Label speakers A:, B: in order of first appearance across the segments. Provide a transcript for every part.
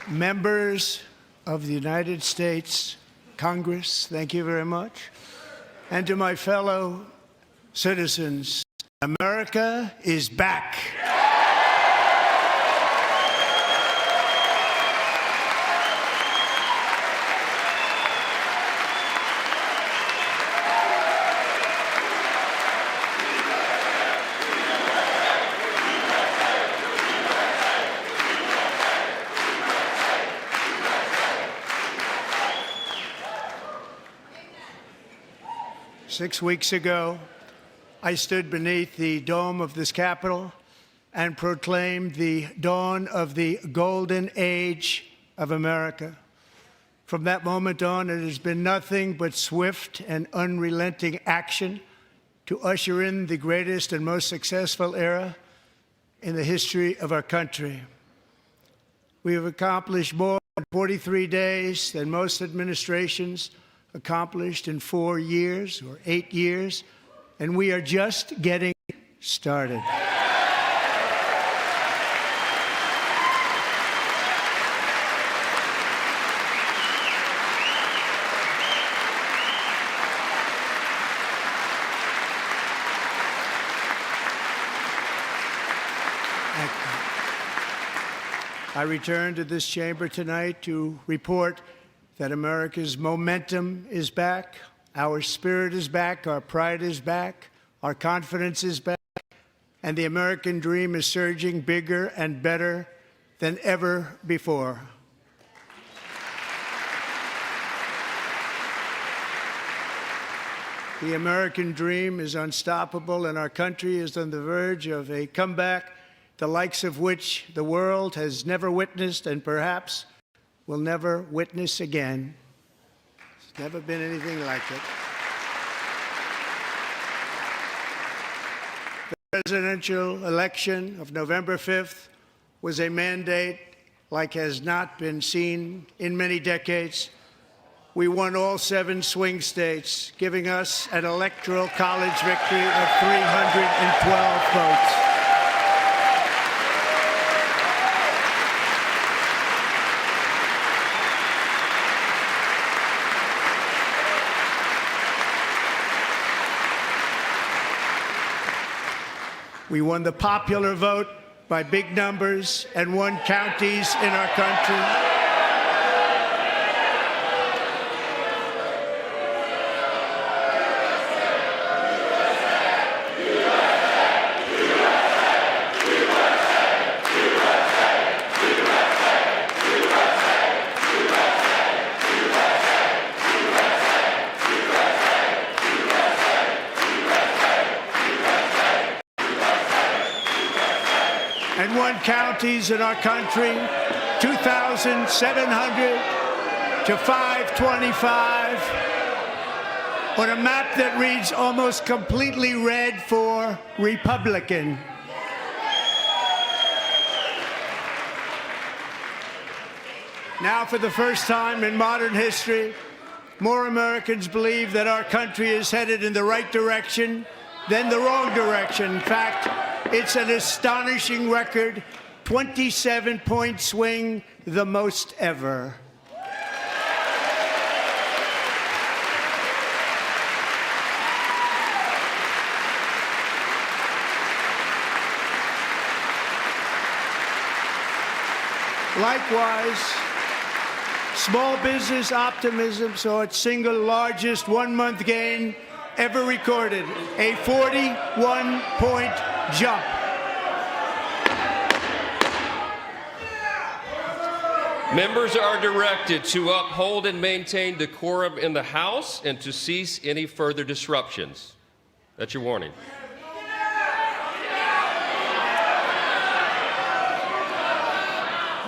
A: Members of the United States Congress, thank you very much. And to my fellow citizens, America is back. 6 weeks ago, I stood beneath the dome of this Capitol and proclaimed the dawn of the golden age of America. From that moment on, it has been nothing but swift and unrelenting action to usher in the greatest and most successful era in the history of our country. We have accomplished more in 43 days than most administrations accomplished in 4 years or 8 years, and we are just getting started. I return to this chamber tonight to report that America's momentum is back, our spirit is back, our pride is back, our confidence is back, and the American dream is surging bigger and better than ever before. The American dream is unstoppable, and our country is on the verge of a comeback, the likes of which the world has never witnessed and perhaps will never witness again. There's never been anything like it. The presidential election of November 5th was a mandate like has not been seen in many decades. We won all 7 swing states, giving us an electoral college victory of 312 votes. We won the popular vote by big numbers and won counties in our country. And won counties in our country, 2,700 to 525, on a map that reads almost completely red for Republican. Now, for the first time in modern history, more Americans believe that our country is headed in the right direction than the wrong direction. In fact, it's an astonishing record, 27-point swing, the most ever. Likewise, small business optimism saw its single largest one-month gain ever recorded, a 41-point jump.
B: Members are directed to uphold and maintain decorum in the House and to cease any further disruptions. That's your warning.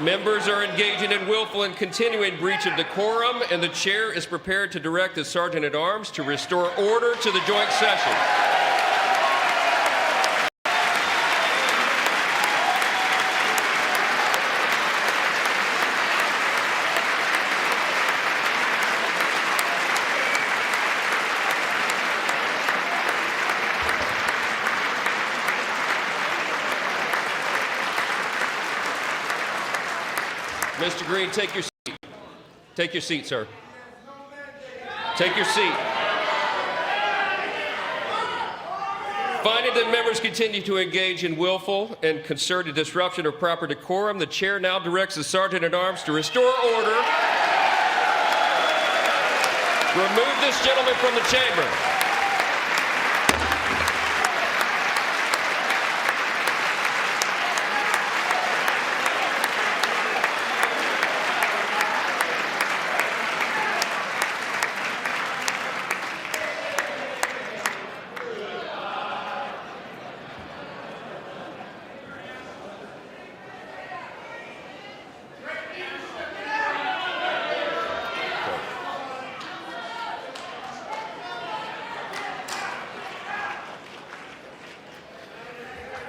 B: Members are engaging in willful and continuing breach of decorum, and the chair is prepared to direct the Sergeant-at-Arms to restore order to the joint session. Mr. Mr. Green, take your seat. Take your seat, sir. Take your seat. Finding that members continue to engage in willful and concerted disruption of proper decorum, the chair now directs the Sergeant-at-Arms to restore order. Remove this gentleman from the chamber.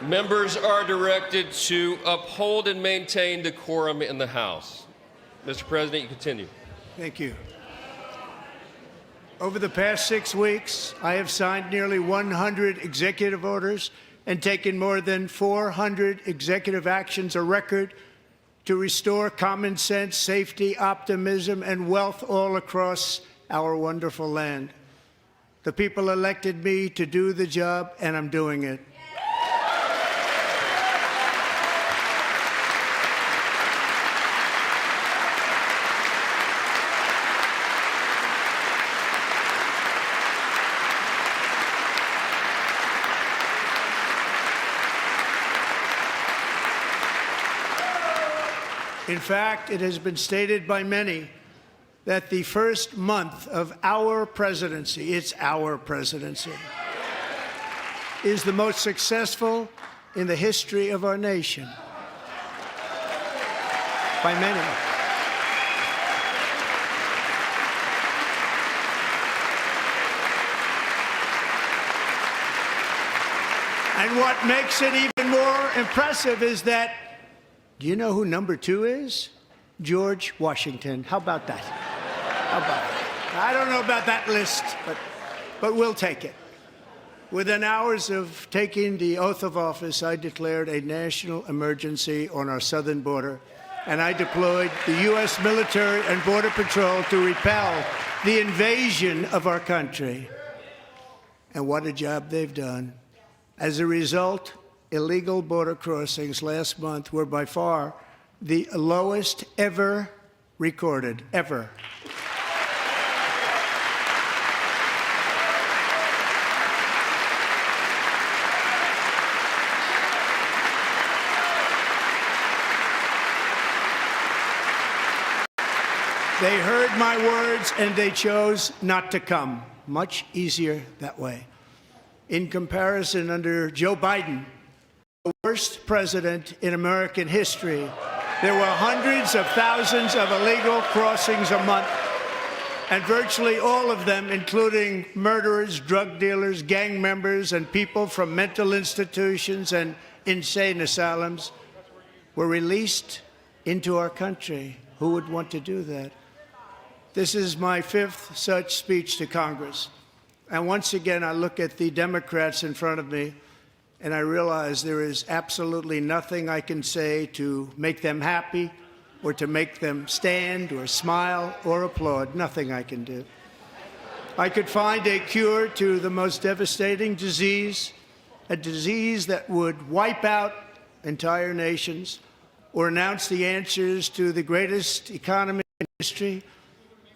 B: Members are directed to uphold and maintain decorum in the House. Mr. President, you continue.
A: Thank you. Over the past 6 weeks, I have signed nearly 100 executive orders and taken more than 400 executive actions, a record to restore common sense, safety, optimism, and wealth all across our wonderful land. The people elected me to do the job, and I'm doing it. In fact, it has been stated by many that the first month of our presidency, it's our presidency, is the most successful in the history of our nation. By many. And what makes it even more impressive is that, do you know who number 2 is? George Washington. How about that? How about that? I don't know about that list, but we'll take it. Within hours of taking the oath of office, I declared a national emergency on our southern border, and I deployed the U.S. military and Border Patrol to repel the invasion of our country. And what a job they've done. As a result, illegal border crossings last month were by far the lowest ever recorded, ever. They heard my words and they chose not to come. Much easier that way. In comparison, under Joe Biden, the worst president in American history, there were hundreds of thousands of illegal crossings a month, and virtually all of them, including murderers, drug dealers, gang members, and people from mental institutions and insane asylums, were released into our country. Who would want to do that? This is my 5th such speech to Congress. And once again, I look at the Democrats in front of me, and I realize there is absolutely nothing I can say to make them happy or to make them stand or smile or applaud. Nothing I can do. I could find a cure to the most devastating disease, a disease that would wipe out entire nations, or announce the answers to the greatest economy in history,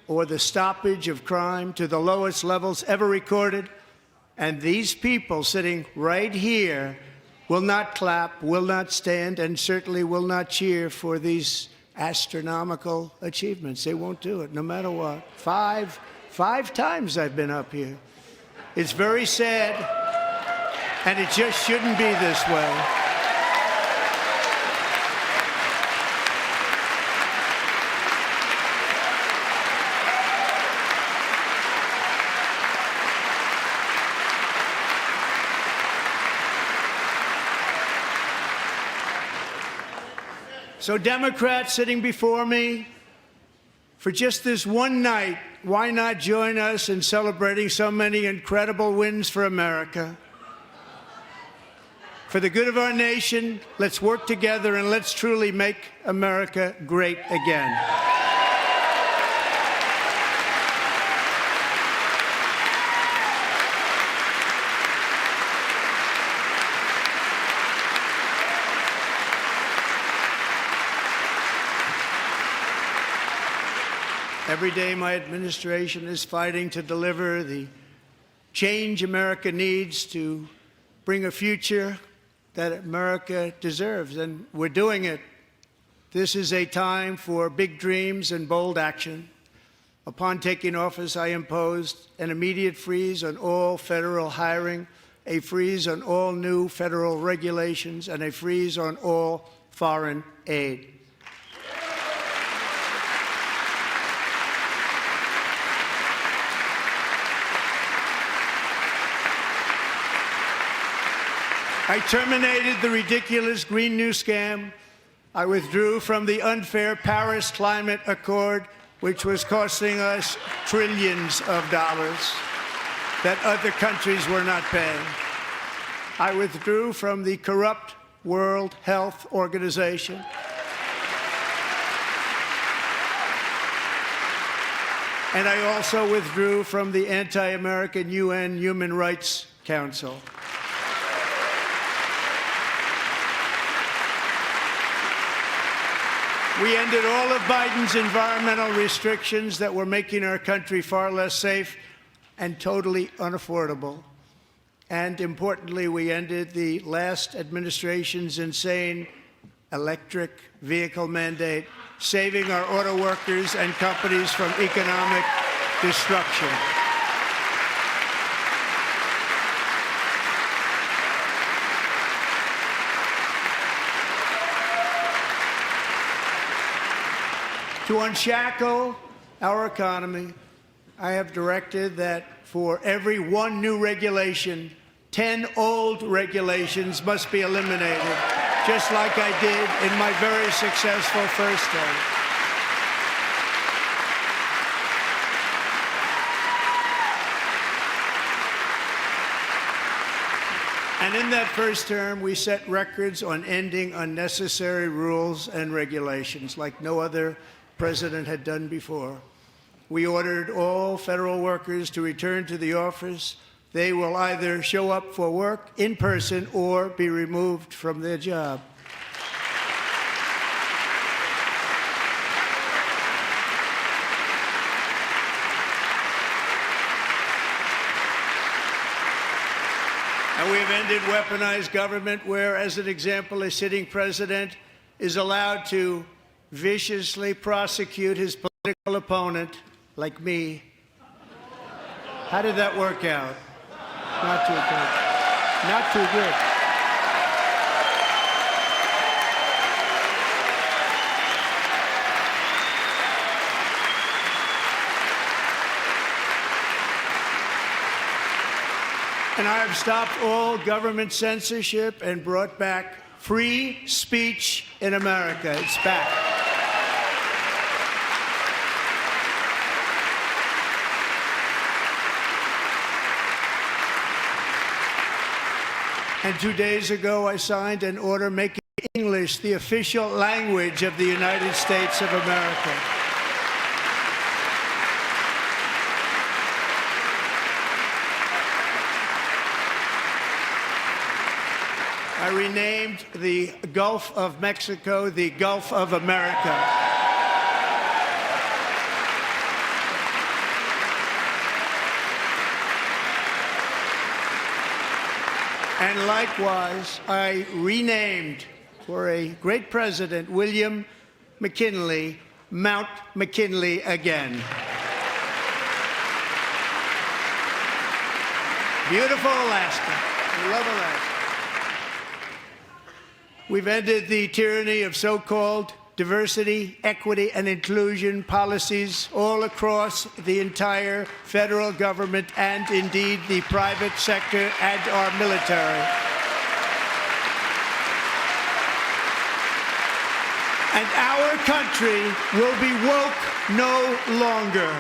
A: or the stoppage of crime to the lowest levels ever recorded. And these people sitting right here will not clap, will not stand, and certainly will not cheer for these astronomical achievements. They won't do it, no matter what. Five times I've been up here. It's very sad, and it just shouldn't be this way. So Democrats sitting before me, for just this one night, why not join us in celebrating so many incredible wins for America? For the good of our nation, let's work together and let's truly make America great again. Every day, my administration is fighting to deliver the change America needs to bring a future that America deserves, and we're doing it. This is a time for big dreams and bold action. Upon taking office, I imposed an immediate freeze on all federal hiring, a freeze on all new federal regulations, and a freeze on all foreign aid. I terminated the ridiculous Green New Scam. I withdrew from the unfair Paris Climate Accord, which was costing us trillions of dollars that other countries were not paying. I withdrew from the corrupt World Health Organization. And I also withdrew from the anti-American UN Human Rights Council. We ended all of Biden's environmental restrictions that were making our country far less safe and totally unaffordable. And importantly, we ended the last administration's insane electric vehicle mandate, saving our auto workers and companies from economic destruction. To unshackle our economy, I have directed that for every one new regulation, 10 old regulations must be eliminated, just like I did in my very successful first term. And in that first term, we set records on ending unnecessary rules and regulations like no other president had done before. We ordered all federal workers to return to the office. They will either show up for work in person or be removed from their job. And we have ended weaponized government where, as an example, a sitting president is allowed to viciously prosecute his political opponent, like me. How did that work out? Not too good. Not too good. And I have stopped all government censorship and brought back free speech in America. It's back. And 2 days ago, I signed an order making English the official language of the United States of America. I renamed the Gulf of Mexico the Gulf of America. And likewise, I renamed, for a great president, William McKinley, Mount McKinley again. Beautiful Alaska. We love Alaska. We've ended the tyranny of so-called diversity, equity, and inclusion policies all across the entire federal government and indeed the private sector and our military. And our country will be woke no longer.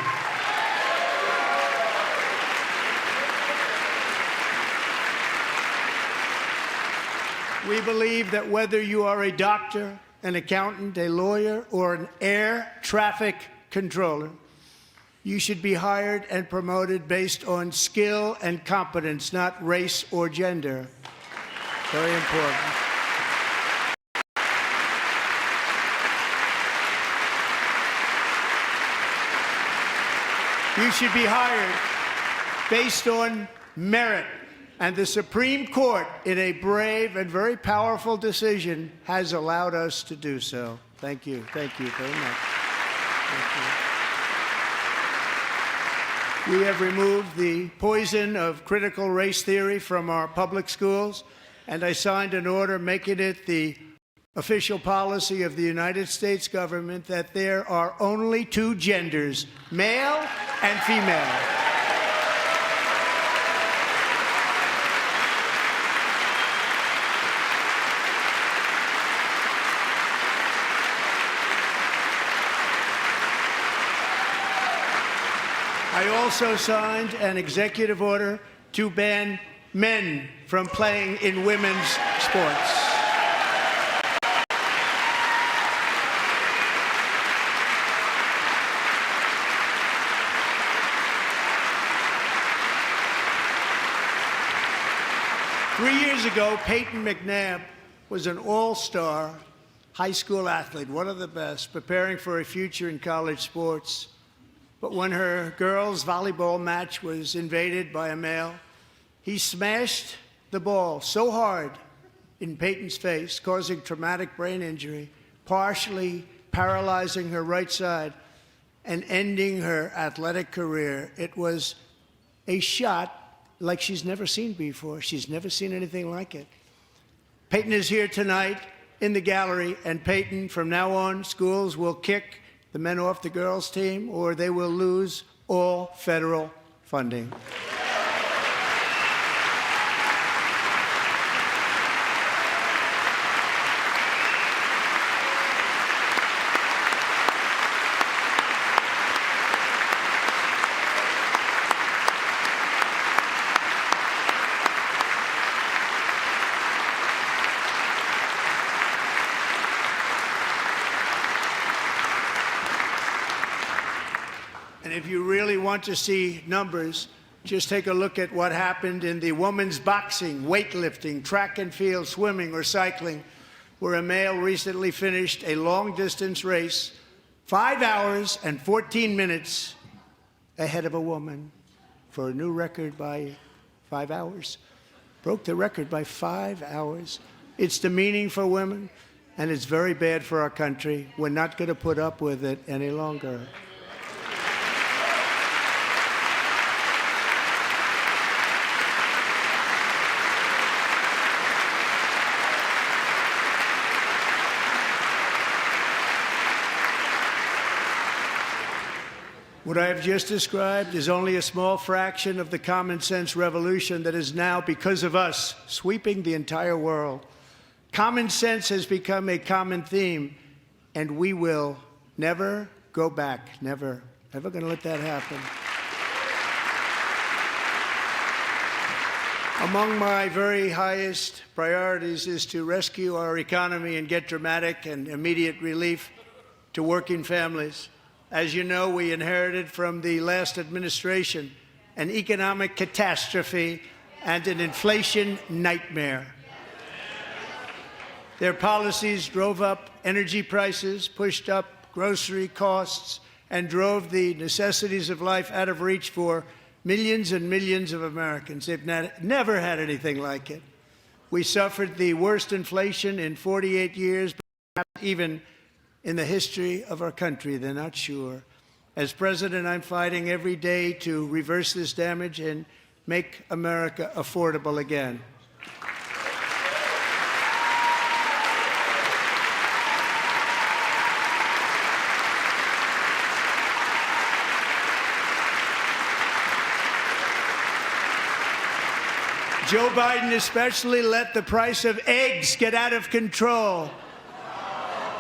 A: We believe that whether you are a doctor, an accountant, a lawyer, or an air traffic controller, you should be hired and promoted based on skill and competence, not race or gender. Very important. You should be hired based on merit. And the Supreme Court, in a brave and very powerful decision, has allowed us to do so. Thank you. Thank you very much. Thank you. We have removed the poison of critical race theory from our public schools, and I signed an order making it the official policy of the United States government that there are only two genders, male and female. I also signed an executive order to ban men from playing in women's sports. Three years ago, Peyton McNabb was an all-star high school athlete, one of the best, preparing for a future in college sports. But when her girls' volleyball match was invaded by a male, he smashed the ball so hard in Peyton's face, causing traumatic brain injury, partially paralyzing her right side and ending her athletic career. It was a shot like she's never seen before. She's never seen anything like it. Peyton is here tonight in the gallery, and Peyton, from now on, schools will kick the men off the girls' team, or they will lose all federal funding. And if you really want to see numbers, just take a look at what happened in the women's boxing, weightlifting, track and field, swimming, or cycling, where a male recently finished a long-distance race 5 hours and 14 minutes ahead of a woman for a new record by 5 hours. Broke the record by 5 hours. It's demeaning for women, and it's very bad for our country. We're not going to put up with it any longer. What I have just described is only a small fraction of the common sense revolution that is now, because of us, sweeping the entire world. Common sense has become a common theme, and we will never go back. Never. Never going to let that happen. Among my very highest priorities is to rescue our economy and get dramatic and immediate relief to working families. As you know, we inherited from the last administration an economic catastrophe and an inflation nightmare. Their policies drove up energy prices, pushed up grocery costs, and drove the necessities of life out of reach for millions and millions of Americans. They've never had anything like it. We suffered the worst inflation in 48 years, perhaps even in the history of our country. They're not sure. As president, I'm fighting every day to reverse this damage and make America affordable again. Joe Biden especially let the price of eggs get out of control.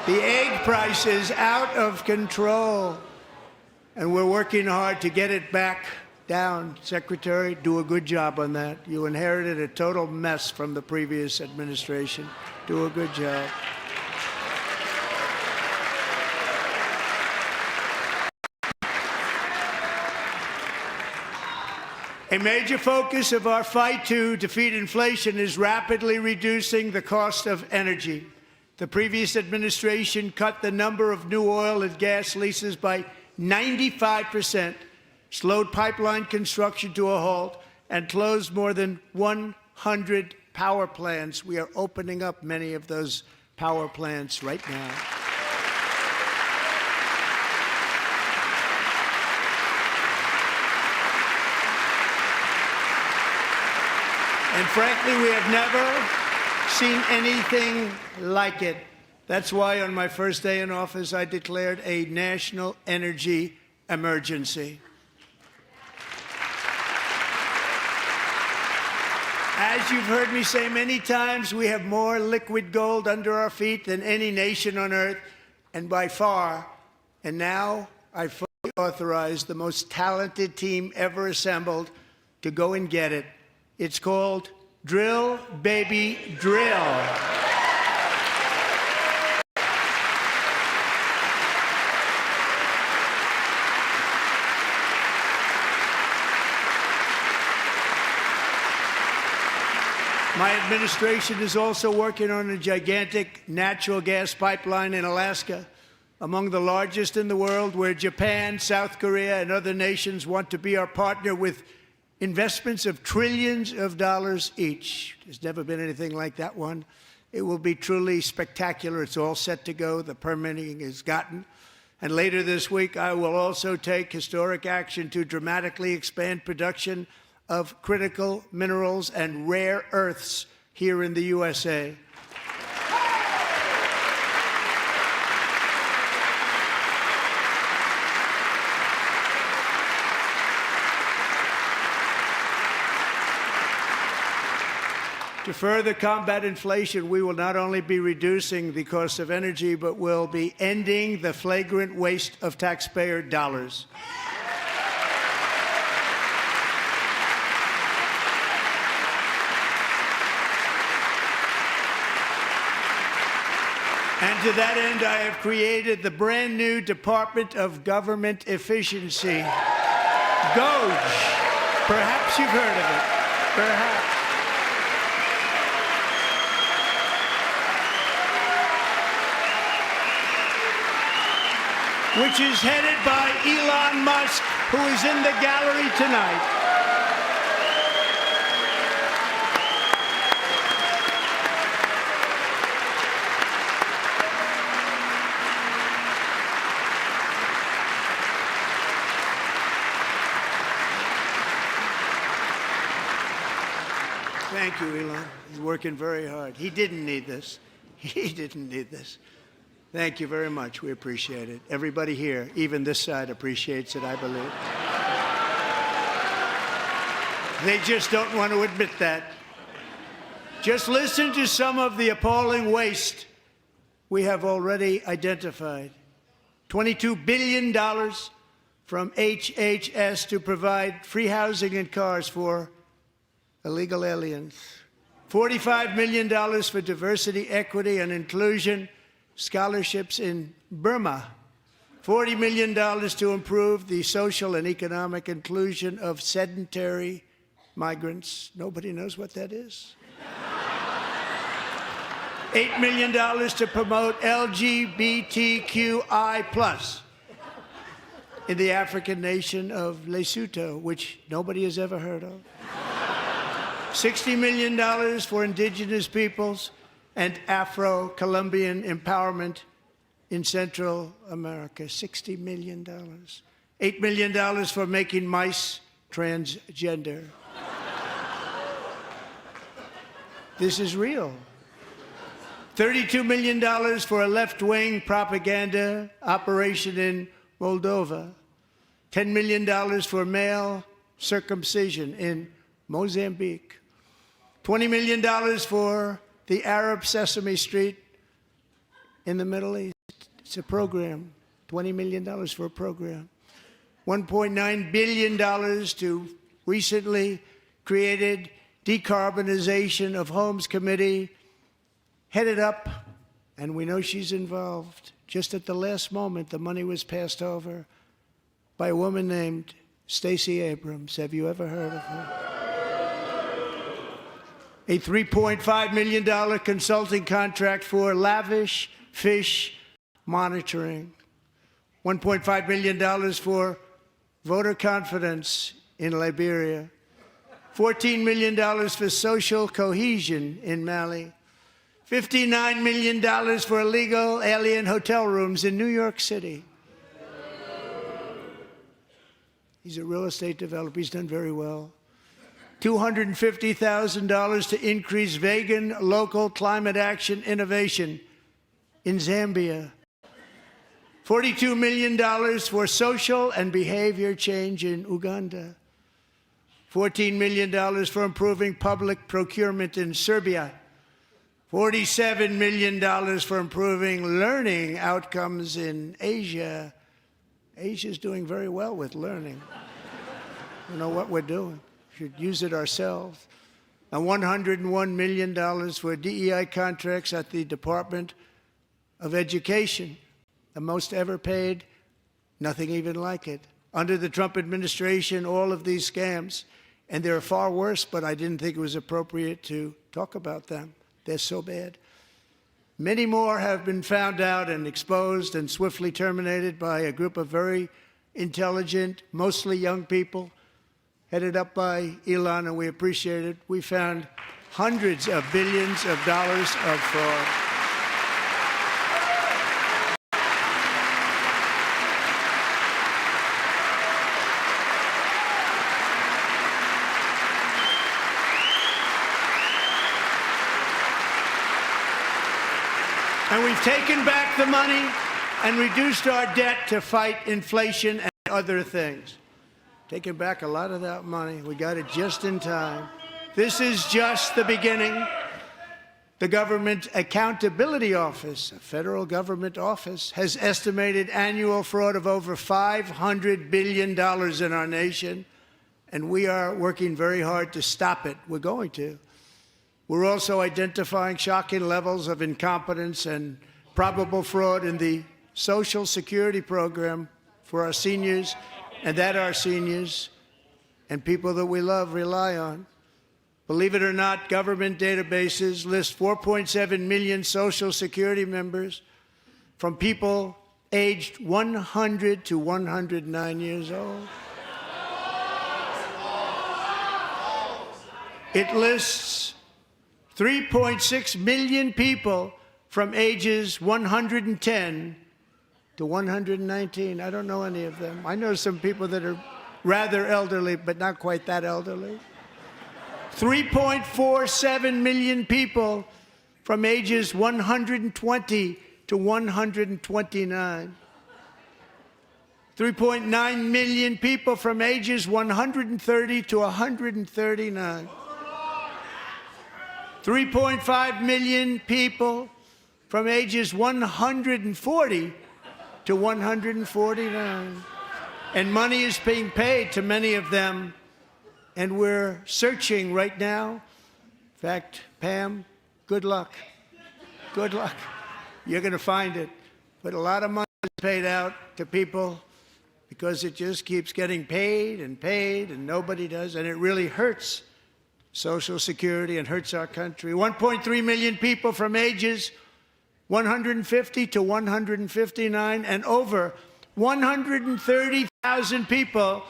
A: The egg price is out of control, and we're working hard to get it back down. Secretary, do a good job on that. You inherited a total mess from the previous administration. Do a good job. A major focus of our fight to defeat inflation is rapidly reducing the cost of energy. The previous administration cut the number of new oil and gas leases by 95%, slowed pipeline construction to a halt, and closed more than 100 power plants. We are opening up many of those power plants right now. And frankly, we have never seen anything like it. That's why on my first day in office, I declared a national energy emergency. As you've heard me say many times, we have more liquid gold under our feet than any nation on earth, and by far. And now I fully authorize the most talented team ever assembled to go and get it. It's called Drill, Baby, Drill. My administration is also working on a gigantic natural gas pipeline in Alaska, among the largest in the world, where Japan, South Korea, and other nations want to be our partner with investments of trillions of dollars each. There's never been anything like that one. It will be truly spectacular. It's all set to go. The permitting is gotten. And later this week, I will also take historic action to dramatically expand production of critical minerals and rare earths here in the USA. To further combat inflation, we will not only be reducing the cost of energy, but will be ending the flagrant waste of taxpayer dollars. And to that end, I have created the brand new Department of Government Efficiency, DOGE. Perhaps you've heard of it. Perhaps. Which is headed by Elon Musk, who is in the gallery tonight. Thank you, Elon. He's working very hard. He didn't need this. He didn't need this. Thank you very much. We appreciate it. Everybody here, even this side, appreciates it, I believe. They just don't want to admit that. Just listen to some of the appalling waste we have already identified. $22 billion from HHS to provide free housing and cars for illegal aliens. $45 million for diversity, equity, and inclusion scholarships in Burma. $40 million to improve the social and economic inclusion of sedentary migrants. Nobody knows what that is. $8 million to promote LGBTQI+ in the African nation of Lesotho, which nobody has ever heard of. $60 million for indigenous peoples and Afro-Colombian empowerment in Central America. $60 million. $8 million for making mice transgender. This is real. $32 million for a left-wing propaganda operation in Moldova. $10 million for male circumcision in Mozambique. $20 million for the Arab Sesame Street in the Middle East. It's a program. $20 million for a program. $1.9 billion to recently created Decarbonization of Homes Committee, headed up, and we know she's involved. Just at the last moment, the money was passed over by a woman named Stacey Abrams. Have you ever heard of her? A $3.5 million consulting contract for lavish fish monitoring. $1.5 million for voter confidence in Liberia. $14 million for social cohesion in Mali. $59 million for illegal alien hotel rooms in New York City. He's a real estate developer. He's done very well. $250,000 to increase vegan local climate action innovation in Zambia. $42 million for social and behavior change in Uganda. $14 million for improving public procurement in Serbia. $47 million for improving learning outcomes in Asia. Asia's doing very well with learning. We know what we're doing. We should use it ourselves. And $101 million for DEI contracts at the Department of Education. The most ever paid, nothing even like it. Under the Trump administration, all of these scams, and they're far worse, but I didn't think it was appropriate to talk about them. They're so bad. Many more have been found out and exposed and swiftly terminated by a group of very intelligent, mostly young people, headed up by Elon, and we appreciate it. We found hundreds of billions of dollars of fraud. And we've taken back the money and reduced our debt to fight inflation and other things. Taken back a lot of that money. We got it just in time. This is just the beginning. The Government Accountability Office, a federal government office, has estimated annual fraud of over $500 billion in our nation, and we are working very hard to stop it. We're going to. We're also identifying shocking levels of incompetence and probable fraud in the Social Security program for our seniors, and that our seniors and people that we love rely on. Believe it or not, government databases list 4.7 million Social Security members from people aged 100 to 109 years old. It lists 3.6 million people from ages 110 to 119. I don't know any of them. I know some people that are rather elderly, but not quite that elderly. 3.47 million people from ages 120 to 129. 3.9 million people from ages 130 to 139. 3.5 million people from ages 140 to 149. And money is being paid to many of them, and we're searching right now. In fact, Pam, good luck. Good luck. You're going to find it. But a lot of money is paid out to people because it just keeps getting paid, and nobody does, and it really hurts Social Security and hurts our country. 1.3 million people from ages 150 to 159, and over 130,000 people,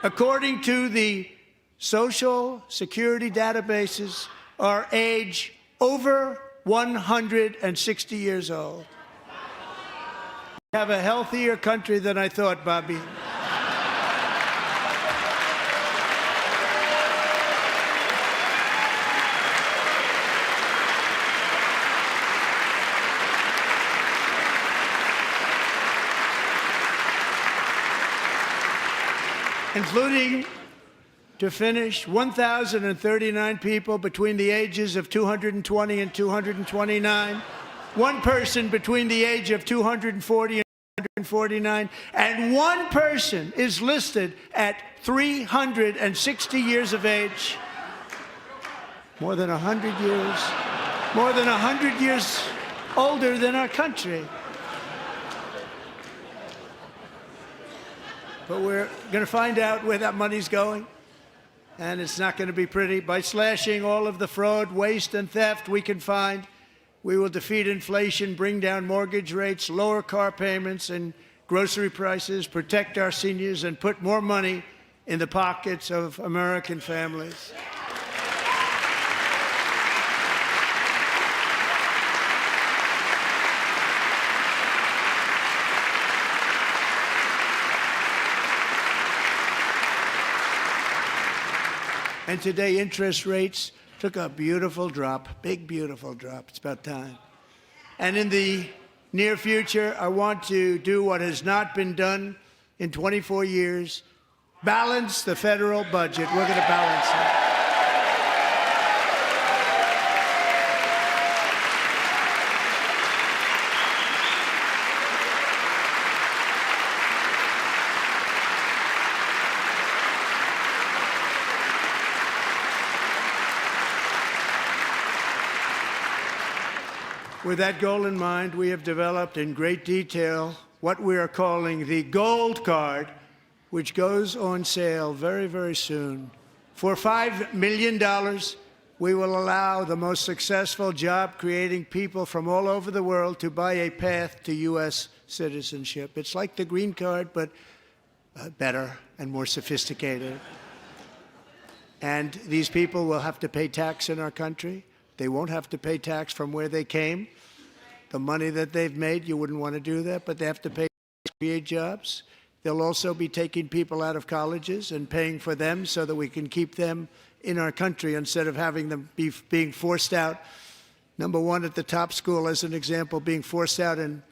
A: according to the Social Security databases, are age over 160 years old. We have a healthier country than I thought, Bobby. Including, to finish, 1,039 people between the ages of 220 and 229, one person between the age of 240 and 149, and one person is listed at 360 years of age. More than 100 years older than our country. But we're going to find out where that money's going, and it's not going to be pretty. By slashing all of the fraud, waste, and theft we can find, we will defeat inflation, bring down mortgage rates, lower car payments and grocery prices, protect our seniors, and put more money in the pockets of American families. And today, interest rates took a beautiful drop, big, beautiful drop. It's about time. And in the near future, I want to do what has not been done in 24 years, balance the federal budget. We're going to balance it. With that goal in mind, we have developed in great detail what we are calling the Gold Card, which goes on sale very, very soon. For $5 million, we will allow the most successful job-creating people from all over the world to buy a path to U.S. citizenship. It's like the green card, but better and more sophisticated. And these people will have to pay tax in our country. They won't have to pay tax from where they came. The money that they've made, you wouldn't want to do that, but they have to pay to create jobs. They'll also be taking people out of colleges and paying for them so that we can keep them in our country instead of having them being forced out. Number one, at the top school, as an example, being forced out and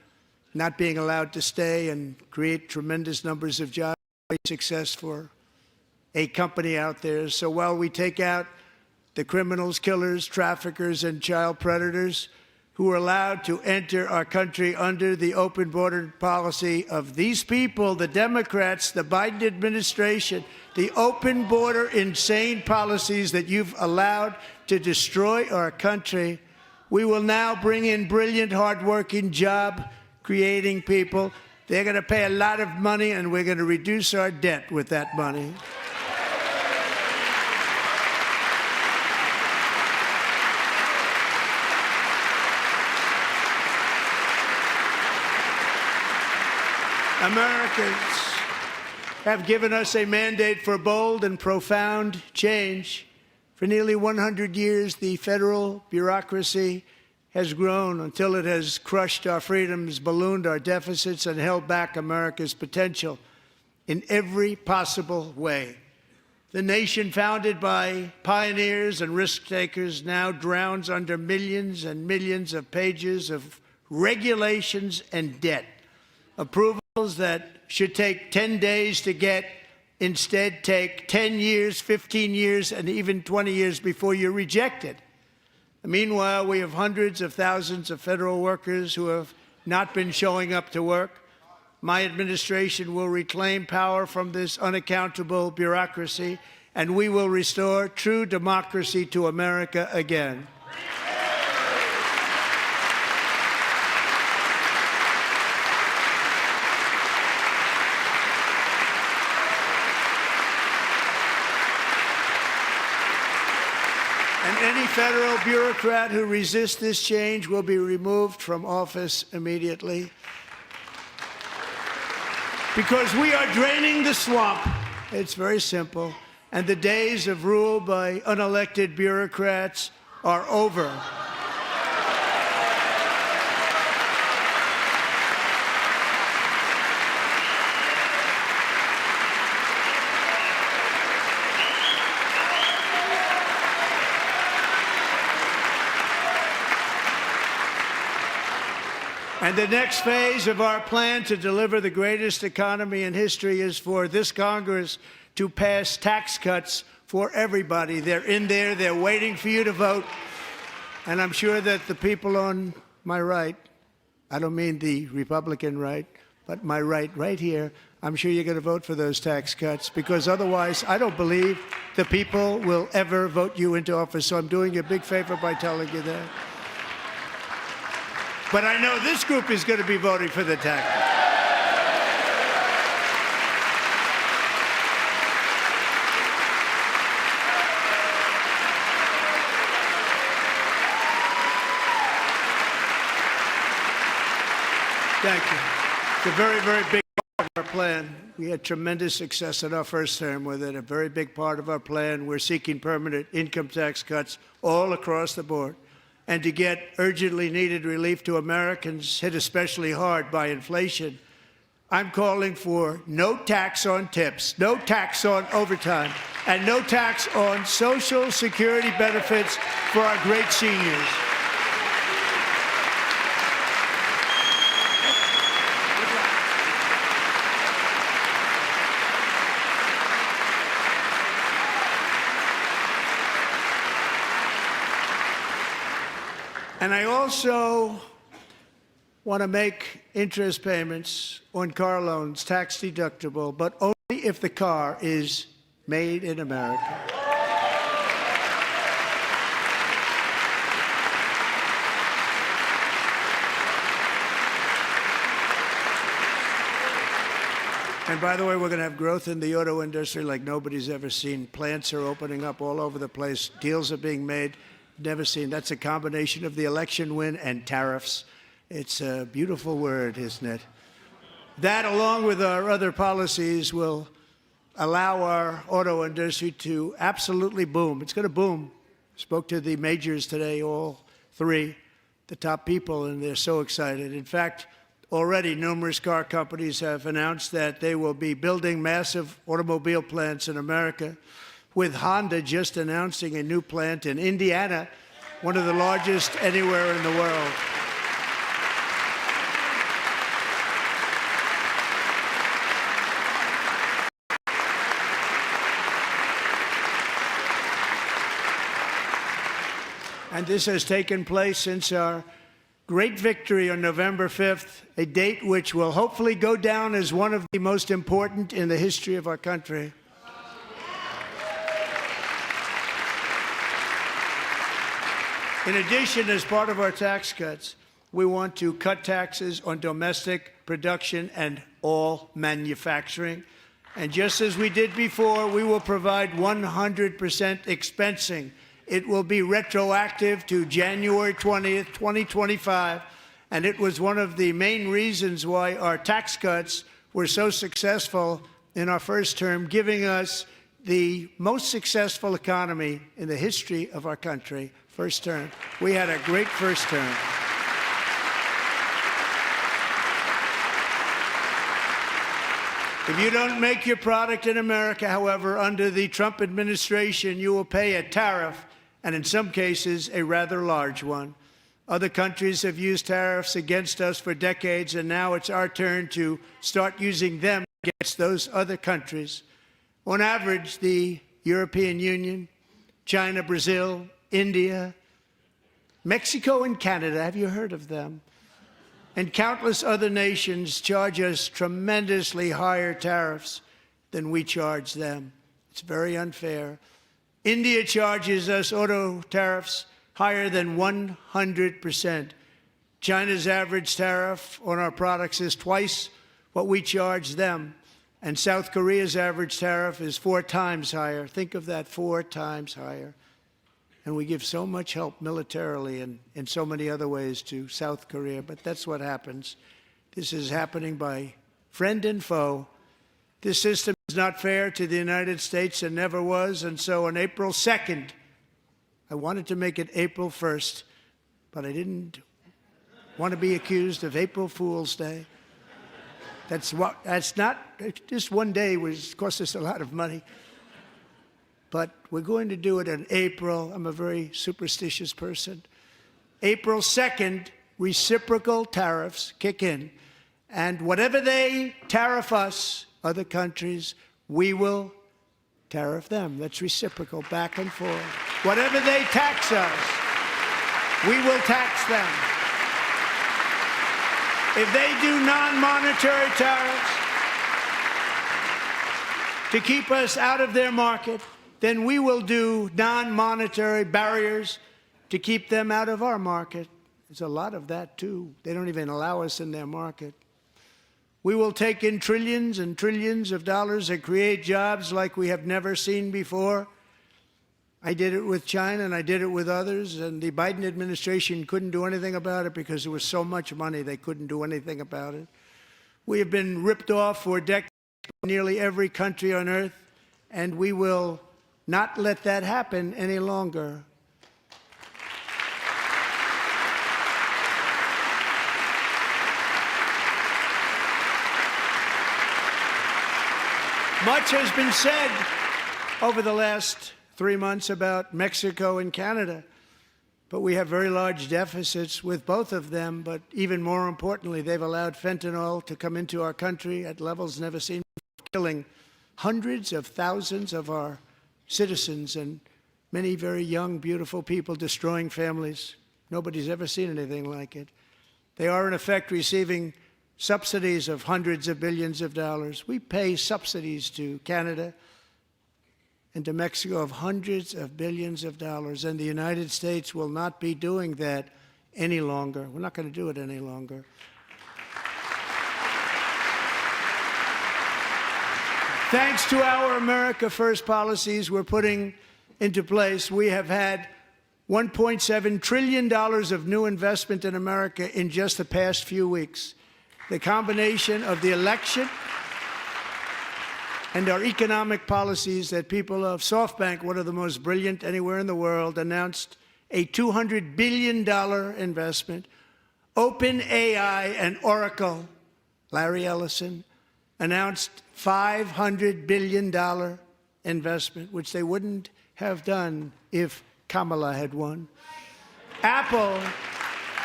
A: not being allowed to stay and create tremendous numbers of jobs, success for a company out there. So while we take out the criminals, killers, traffickers, and child predators who are allowed to enter our country under the open border policy of these people, the Democrats, the Biden administration, the open border insane policies that you've allowed to destroy our country, we will now bring in brilliant, hardworking, job-creating people. They're going to pay a lot of money, and we're going to reduce our debt with that money. Americans have given us a mandate for bold and profound change. For nearly 100 years, the federal bureaucracy has grown until it has crushed our freedoms, ballooned our deficits, and held back America's potential in every possible way. The nation founded by pioneers and risk-takers now drowns under millions and millions of pages of regulations and debt. Approvals that should take 10 days to get instead take 10 years, 15 years, and even 20 years before you're rejected. Meanwhile, we have hundreds of thousands of federal workers who have not been showing up to work. My administration will reclaim power from this unaccountable bureaucracy, and we will restore true democracy to America again. And any federal bureaucrat who resists this change will be removed from office immediately. Because we are draining the swamp. It's very simple. And the days of rule by unelected bureaucrats are over. And the next phase of our plan to deliver the greatest economy in history is for this Congress to pass tax cuts for everybody. They're in there. They're waiting for you to vote. And I'm sure that the people on my right, I don't mean the Republican right, but my right here, I'm sure you're going to vote for those tax cuts, because otherwise I don't believe the people will ever vote you into office. So I'm doing you a big favor by telling you that. But I know this group is going to be voting for the tax cuts. Thank you. It's a very, very big part of our plan. We had tremendous success in our first term with it. A very big part of our plan. We're seeking permanent income tax cuts all across the board. And to get urgently needed relief to Americans hit especially hard by inflation, I'm calling for no tax on tips, no tax on overtime, and no tax on Social Security benefits for our great seniors. And I also want to make interest payments on car loans tax deductible, but only if the car is made in America. And by the way, we're going to have growth in the auto industry like nobody's ever seen. Plants are opening up all over the place. Deals are being made. Never seen. That's a combination of the election win and tariffs. It's a beautiful word, isn't it? That, along with our other policies, will allow our auto industry to absolutely boom. It's going to boom. Spoke to the majors today, all three, the top people, and they're so excited. In fact, already numerous car companies have announced that they will be building massive automobile plants in America, with Honda just announcing a new plant in Indiana, one of the largest anywhere in the world. And this has taken place since our great victory on November 5th, a date which will hopefully go down as one of the most important in the history of our country. In addition, as part of our tax cuts, we want to cut taxes on domestic production and all manufacturing. And just as we did before, we will provide 100% expensing. It will be retroactive to January 20th, 2025. And it was one of the main reasons why our tax cuts were so successful in our first term, giving us the most successful economy in the history of our country. First term. We had a great first term. If you don't make your product in America, however, under the Trump administration, you will pay a tariff, and in some cases, a rather large one. Other countries have used tariffs against us for decades, and now it's our turn to start using them against those other countries. On average, the European Union, China, Brazil, India, Mexico, and Canada, have you heard of them? And countless other nations charge us tremendously higher tariffs than we charge them. It's very unfair. India charges us auto tariffs higher than 100%. China's average tariff on our products is twice what we charge them. And South Korea's average tariff is 4 times higher. Think of that, 4 times higher. And we give so much help militarily and in so many other ways to South Korea, but that's what happens. This is happening by friend and foe. This system is not fair to the United States and never was, and so on April 2nd, I wanted to make it April 1st, but I didn't want to be accused of April Fool's Day. That's not, just one day was cost us a lot of money. But we're going to do it in April. I'm a very superstitious person. April 2nd, reciprocal tariffs kick in. And whatever they tariff us, other countries, we will tariff them. That's reciprocal, back and forth. Whatever they tax us, we will tax them. if they do non-monetary tariffs to keep us out of their market, then we will do non-monetary barriers to keep them out of our market. There's a lot of that, too. They don't even allow us in their market. We will take in trillions and trillions of dollars and create jobs like we have never seen before. I did it with China, and I did it with others, and the Biden administration couldn't do anything about it because there was so much money they couldn't do anything about it. We have been ripped off for decades by nearly every country on earth, and we will not let that happen any longer. Much has been said over the last 3 months about Mexico and Canada, but we have very large deficits with both of them. But even more importantly, they've allowed fentanyl to come into our country at levels never seen before, killing hundreds of thousands of our citizens and many very young, beautiful people, destroying families. Nobody's ever seen anything like it. They are, in effect, receiving subsidies of hundreds of billions of dollars. We pay subsidies to Canada and to Mexico of hundreds of billions of dollars, and the United States will not be doing that any longer. We're not going to do it any longer. Thanks to our America First policies we're putting into place, we have had $1.7 trillion of new investment in America in just the past few weeks. The combination of the election and our economic policies that people of SoftBank, one of the most brilliant anywhere in the world, announced a $200 billion investment. OpenAI and Oracle, Larry Ellison, announced $500 billion investment, which they wouldn't have done if Kamala had won. Apple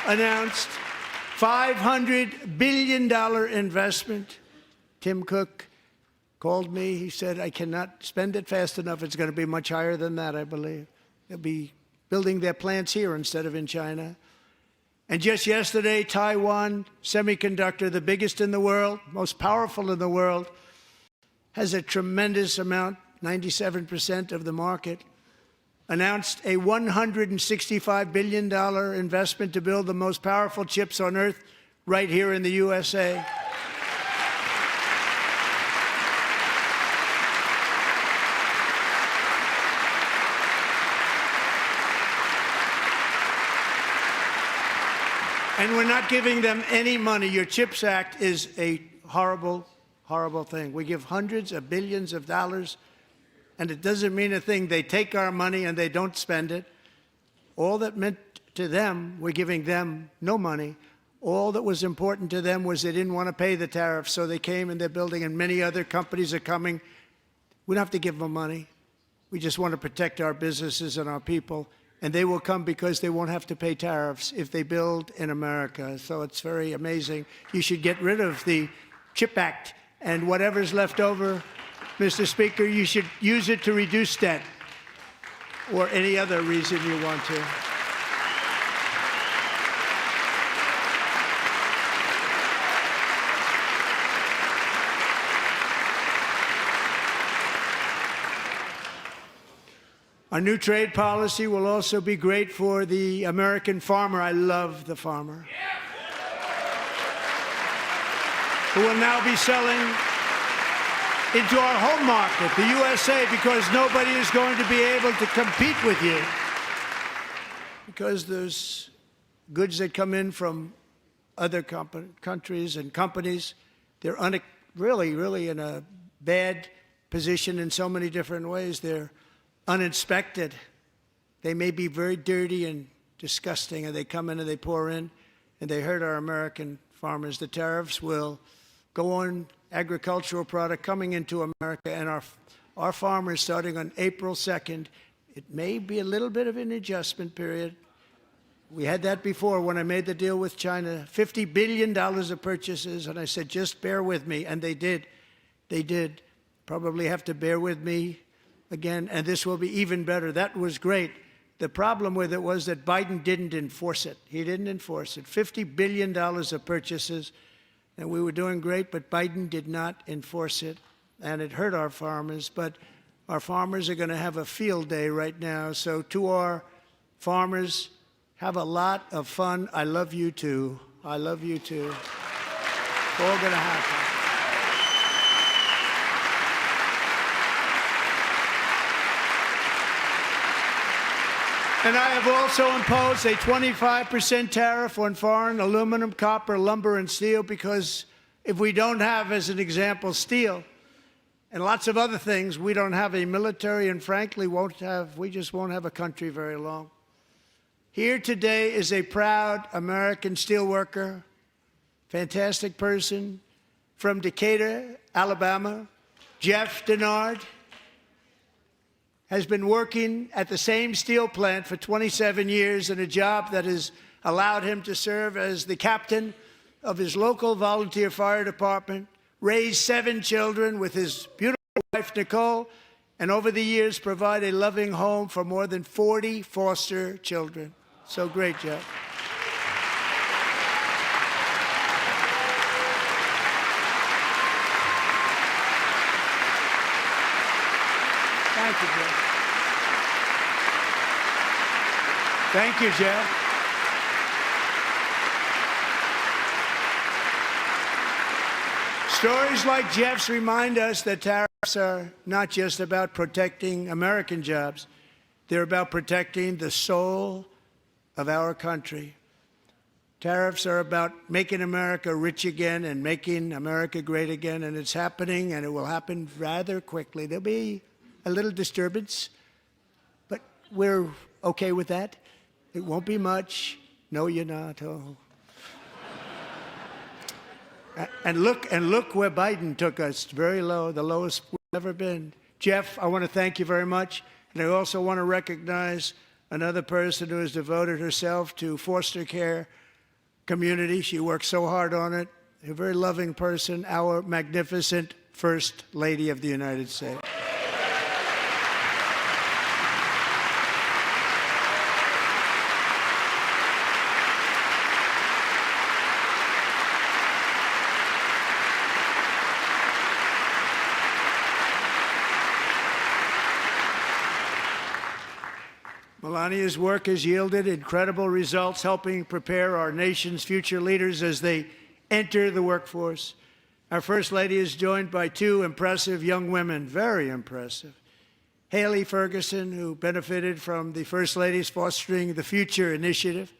A: announced $500 billion investment. Tim Cook called me. He said, I cannot spend it fast enough. It's going to be much higher than that, I believe. They'll be building their plants here instead of in China. And just yesterday, Taiwan Semiconductor, the biggest in the world, most powerful in the world, has a tremendous amount, 97% of the market, announced a $165 billion investment to build the most powerful chips on earth right here in the USA. And we're not giving them any money. Your CHIPS Act is a horrible, horrible thing. We give hundreds of billions of dollars, and it doesn't mean a thing. They take our money and they don't spend it. All that meant to them, we're giving them no money. All that was important to them was they didn't want to pay the tariffs, so they came and they're building, and many other companies are coming. We don't have to give them money. We just want to protect our businesses and our people, and they will come because they won't have to pay tariffs if they build in America. So it's very amazing. You should get rid of the CHIP Act, and whatever's left over, Mr. Speaker, you should use it to reduce debt or any other reason you want to. Our new trade policy will also be great for the American farmer. I love the farmer, who will now be selling into our home market, the USA, because nobody is going to be able to compete with you. Because there's goods that come in from other countries and companies, they're really in a bad position in so many different ways. They're uninspected. They may be very dirty and disgusting, and they come in and they pour in, and they hurt our American farmers. The tariffs will go on agricultural product coming into America, and our farmers, starting on April 2nd, it may be a little bit of an adjustment period. We had that before when I made the deal with China, $50 billion of purchases, and I said, just bear with me, and they did. They did. Probably have to bear with me again, and this will be even better. That was great. The problem with it was that Biden didn't enforce it. He didn't enforce it. $50 billion of purchases, and we were doing great, but Biden did not enforce it, and it hurt our farmers. But our farmers are going to have a field day right now. So to our farmers, have a lot of fun. I love you too. I love you too. It's all going to happen. And I have also imposed a 25% tariff on foreign aluminum, copper, lumber, and steel, because if we don't have, as an example, steel and lots of other things, we don't have a military, and frankly, we just won't have a country very long. Here today is a proud American steelworker, fantastic person from Decatur, Alabama, Jeff Denard. Has been working at the same steel plant for 27 years in a job that has allowed him to serve as the captain of his local volunteer fire department, raise 7 children with his beautiful wife, Nicole, and over the years provide a loving home for more than 40 foster children. So great, Jeff. Thank you, Jeff. Thank you, Jeff. Stories like Jeff's remind us that tariffs are not just about protecting American jobs. They're about protecting the soul of our country. Tariffs are about making America rich again and making America great again, and it's happening, and it will happen rather quickly. There'll be a little disturbance, but we're okay with that. It won't be much. No, you're not. Oh. And look where Biden took us. Very low, the lowest we've ever been. Jeff, I want to thank you very much. And I also want to recognize another person who has devoted herself to foster care community. She works so hard on it. A very loving person, our magnificent First Lady of the United States. Melania's work has yielded incredible results, helping prepare our nation's future leaders as they enter the workforce. Our First Lady is joined by 2 impressive young women, very impressive. Haley Ferguson, who benefited from the First Lady's Fostering the Future initiative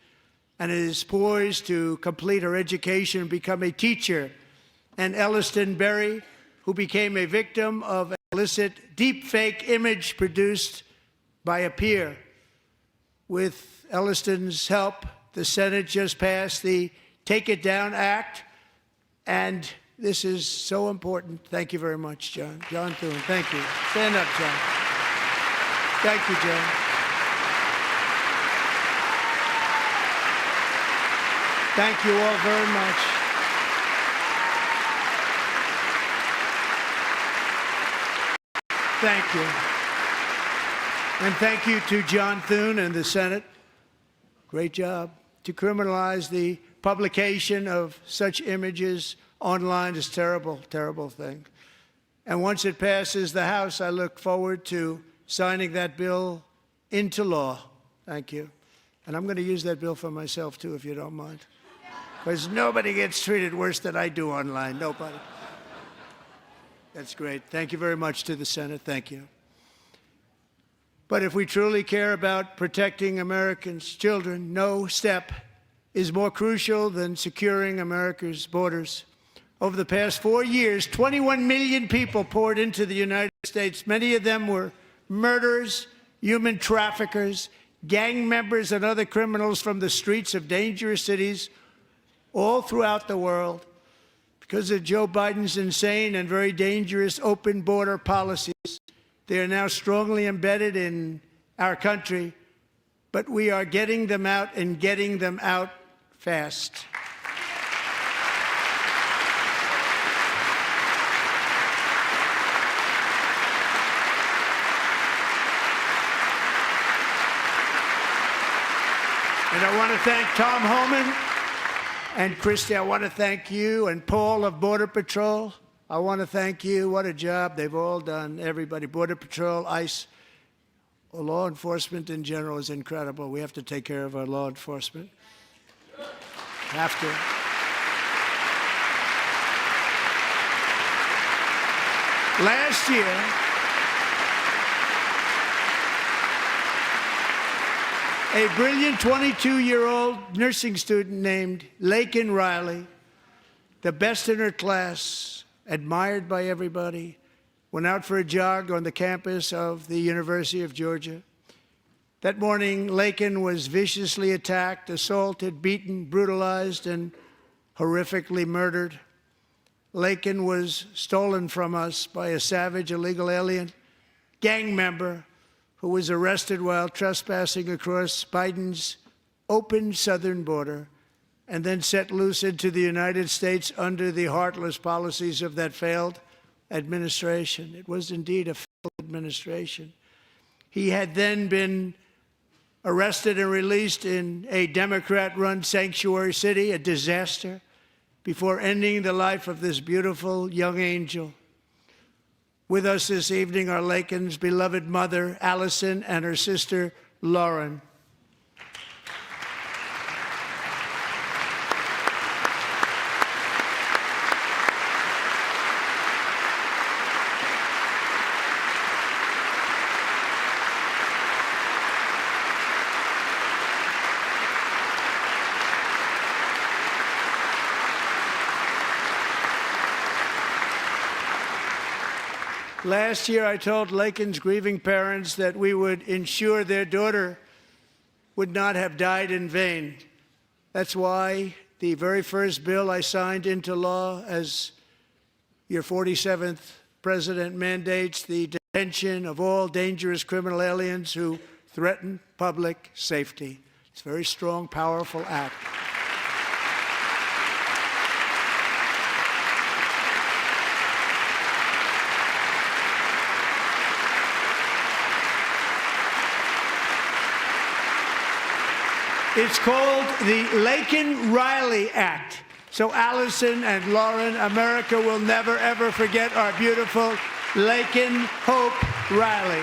A: and is poised to complete her education and become a teacher. And Elliston Berry, who became a victim of an illicit deepfake image produced by a peer. With Elliston's help, the Senate just passed the Take It Down Act, and this is so important. Thank you very much, John. John Thune, thank you. Stand up, John. Thank you, John. Thank you all very much. Thank you. And thank you to John Thune and the Senate. Great job. To criminalize the publication of such images online is a terrible, terrible thing. And once it passes the House, I look forward to signing that bill into law. Thank you. And I'm going to use that bill for myself, too, if you don't mind. Because nobody gets treated worse than I do online. Nobody. That's great. Thank you very much to the Senate. Thank you. But if we truly care about protecting Americans' children, no step is more crucial than securing America's borders. Over the past 4 years, 21 million people poured into the United States. Many of them were murderers, human traffickers, gang members, and other criminals from the streets of dangerous cities all throughout the world. Because of Joe Biden's insane and very dangerous open border policies, they are now strongly embedded in our country, but we are getting them out and getting them out fast. I want to thank Tom Homan and Christy. I want to thank you and Paul of Border Patrol. I want to thank you. What a job they've all done. Everybody, Border Patrol, ICE, law enforcement in general is incredible. We have to take care of our law enforcement. Have to. Last year, a brilliant 22-year-old nursing student named Laken Riley, the best in her class, admired by everybody, went out for a jog on the campus of the University of Georgia. That morning, Laken was viciously attacked, assaulted, beaten, brutalized, and horrifically murdered. Laken was stolen from us by a savage illegal alien gang member who was arrested while trespassing across Biden's open southern border and then set loose into the United States under the heartless policies of that failed administration. It was indeed a failed administration. He had then been arrested and released in a Democrat-run sanctuary city, a disaster, before ending the life of this beautiful young angel. With us this evening are Laken's beloved mother, Allison, and her sister, Lauren. Last year, I told Laken's grieving parents that we would ensure their daughter would not have died in vain. That's why the very first bill I signed into law as your 47th president mandates the detention of all dangerous criminal aliens who threaten public safety. It's a very strong, powerful act. It's called the Laken-Riley Act. So Allison and Lauren, America will never, ever forget our beautiful Laken Hope Riley.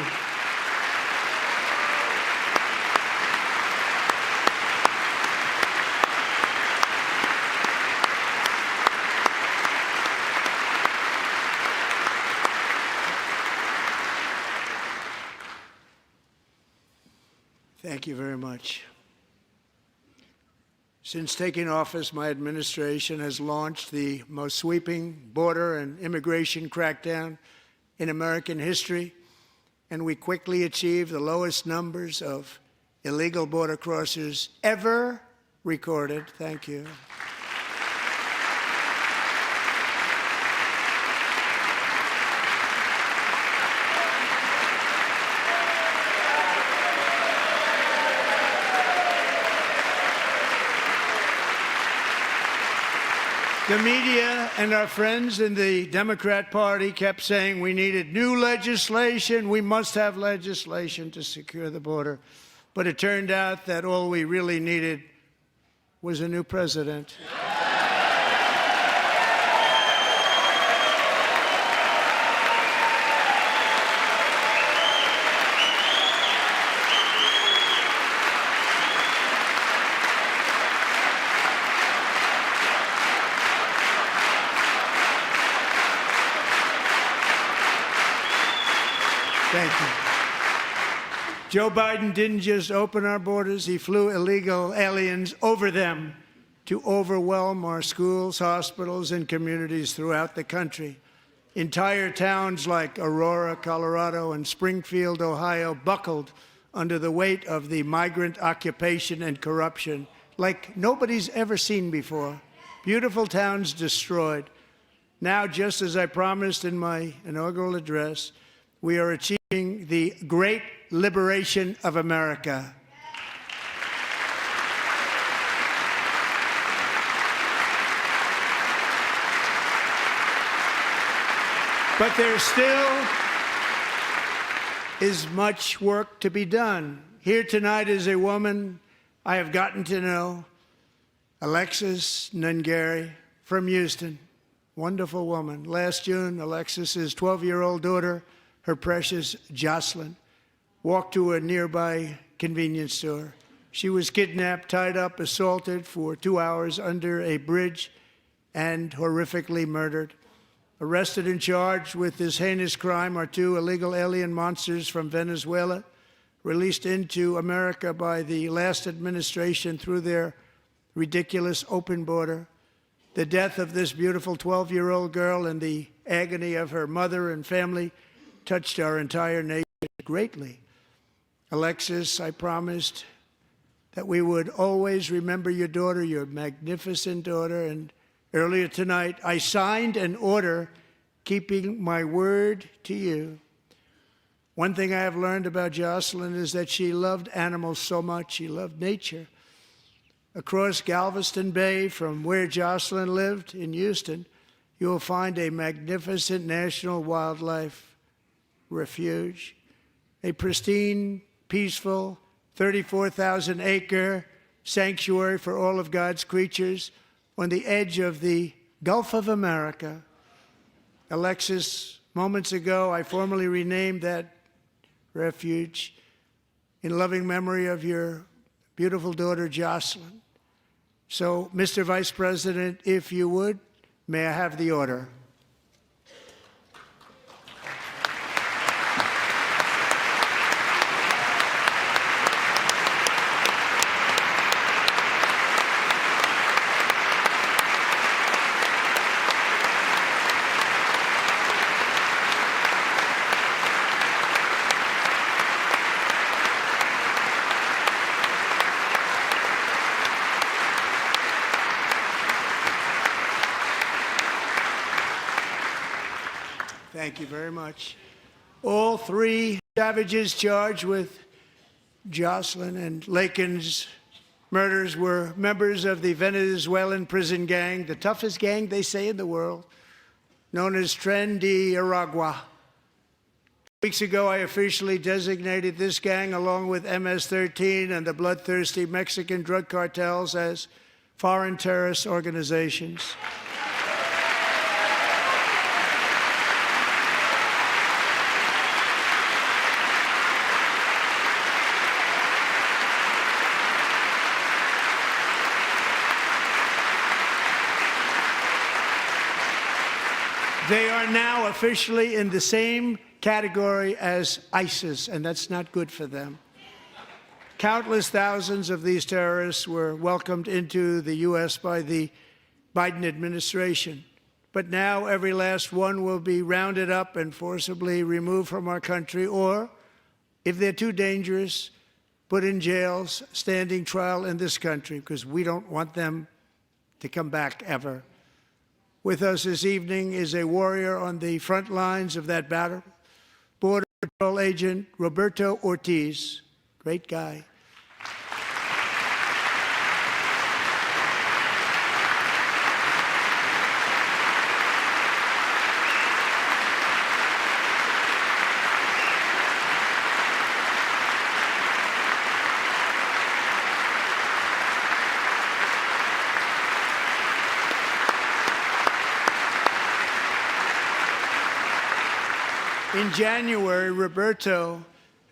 A: Thank you very much. Since taking office, my administration has launched the most sweeping border and immigration crackdown in American history, and we quickly achieved the lowest numbers of illegal border crossers ever recorded. Thank you. The media and our friends in the Democrat Party kept saying we needed new legislation, we must have legislation to secure the border. But it turned out that all we really needed was a new president. Thank you. Joe Biden didn't just open our borders, he flew illegal aliens over them to overwhelm our schools, hospitals, and communities throughout the country. Entire towns like Aurora, Colorado, and Springfield, Ohio, buckled under the weight of the migrant occupation and corruption like nobody's ever seen before. Beautiful towns destroyed. Now, just as I promised in my inaugural address, we are achieving the great liberation of America. But there still is much work to be done. Here tonight is a woman I have gotten to know Alexis Nungary from Houston. Wonderful woman. Last June, Alexis's 12-year-old daughter, her precious Jocelyn, walked to a nearby convenience store. She was kidnapped, tied up, assaulted for 2 hours under a bridge, and horrifically murdered. Arrested and charged with this heinous crime are 2 illegal alien monsters from Venezuela, released into America by the last administration through their ridiculous open border. The death of this beautiful 12-year-old girl and the agony of her mother and family touched our entire nation greatly. Alexis, I promised that we would always remember your daughter, your magnificent daughter, and earlier tonight I signed an order keeping my word to you. One thing I have learned about Jocelyn is that she loved animals so much. She loved nature. Across Galveston Bay, from where Jocelyn lived in Houston, you will find a magnificent national wildlife refuge, a pristine, peaceful, 34,000-acre sanctuary for all of God's creatures on the edge of the Gulf of America. Alexis, moments ago, I formally renamed that refuge in loving memory of your beautiful daughter, Jocelyn. So, Mr. Vice President, if you would, may I have the order? Thank you very much. All 3 savages charged with Jocelyn and Lakin's murders were members of the Venezuelan prison gang, the toughest gang, they say, in the world, known as Tren de Aragua. 2 weeks ago, I officially designated this gang, along with MS-13 and the bloodthirsty Mexican drug cartels, as foreign terrorist organizations. They are now officially in the same category as ISIS, and that's not good for them. Countless thousands of these terrorists were welcomed into the U.S. by the Biden administration. But now every last one will be rounded up and forcibly removed from our country, or, if they're too dangerous, put in jails, standing trial in this country, because we don't want them to come back ever. With us this evening is a warrior on the front lines of that battle, Border Patrol Agent Roberto Ortiz. Great guy. In January, Roberto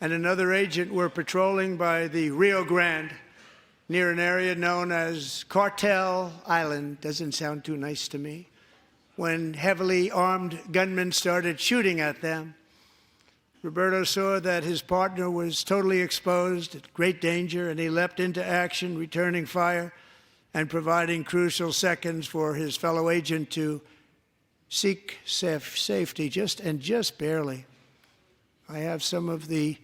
A: and another agent were patrolling by the Rio Grande near an area known as Cartel Island. Doesn't sound too nice to me. When heavily armed gunmen started shooting at them, Roberto saw that his partner was totally exposed, at great danger, and he leapt into action, returning fire and providing crucial seconds for his fellow agent to seek safety, just barely. I have some of the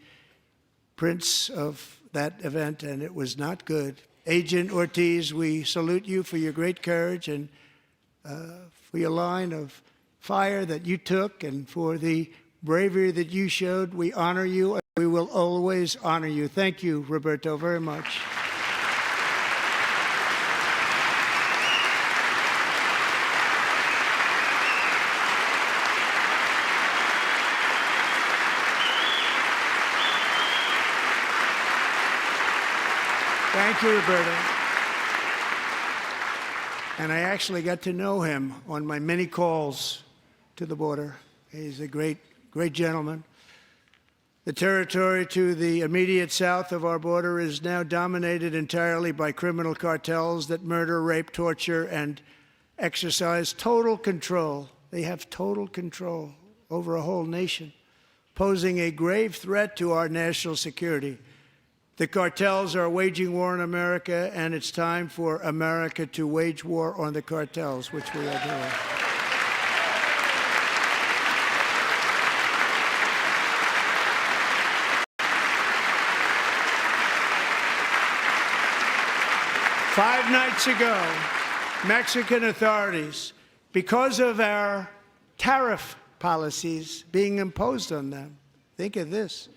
A: prints of that event, and it was not good. Agent Ortiz, we salute you for your great courage and for your line of fire that you took, and for the bravery that you showed. We honor you, and we will always honor you. Thank you, Roberto, very much. Thank you, Roberta. And I actually got to know him on my many calls to the border. He's a great, great gentleman. The territory to the immediate south of our border is now dominated entirely by criminal cartels that murder, rape, torture, and exercise total control. They have total control over a whole nation, posing a grave threat to our national security. The cartels are waging war on America, and it's time for America to wage war on the cartels, which we are doing. Five nights ago, Mexican authorities, because of our tariff policies being imposed on them, think of this,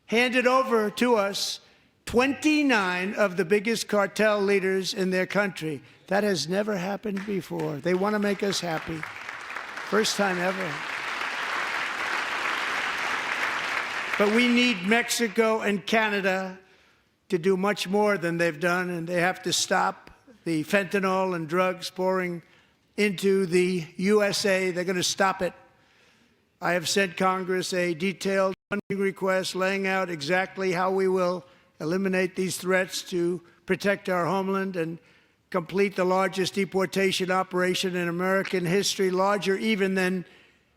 A: handed over to us 29 of the biggest cartel leaders in their country. That has never happened before. They want to make us happy. First time ever. But we need Mexico and Canada to do much more than they've done, and they have to stop the fentanyl and drugs pouring into the USA. They're going to stop it. I have sent Congress a detailed funding request laying out exactly how we will eliminate these threats to protect our homeland and complete the largest deportation operation in American history, larger even than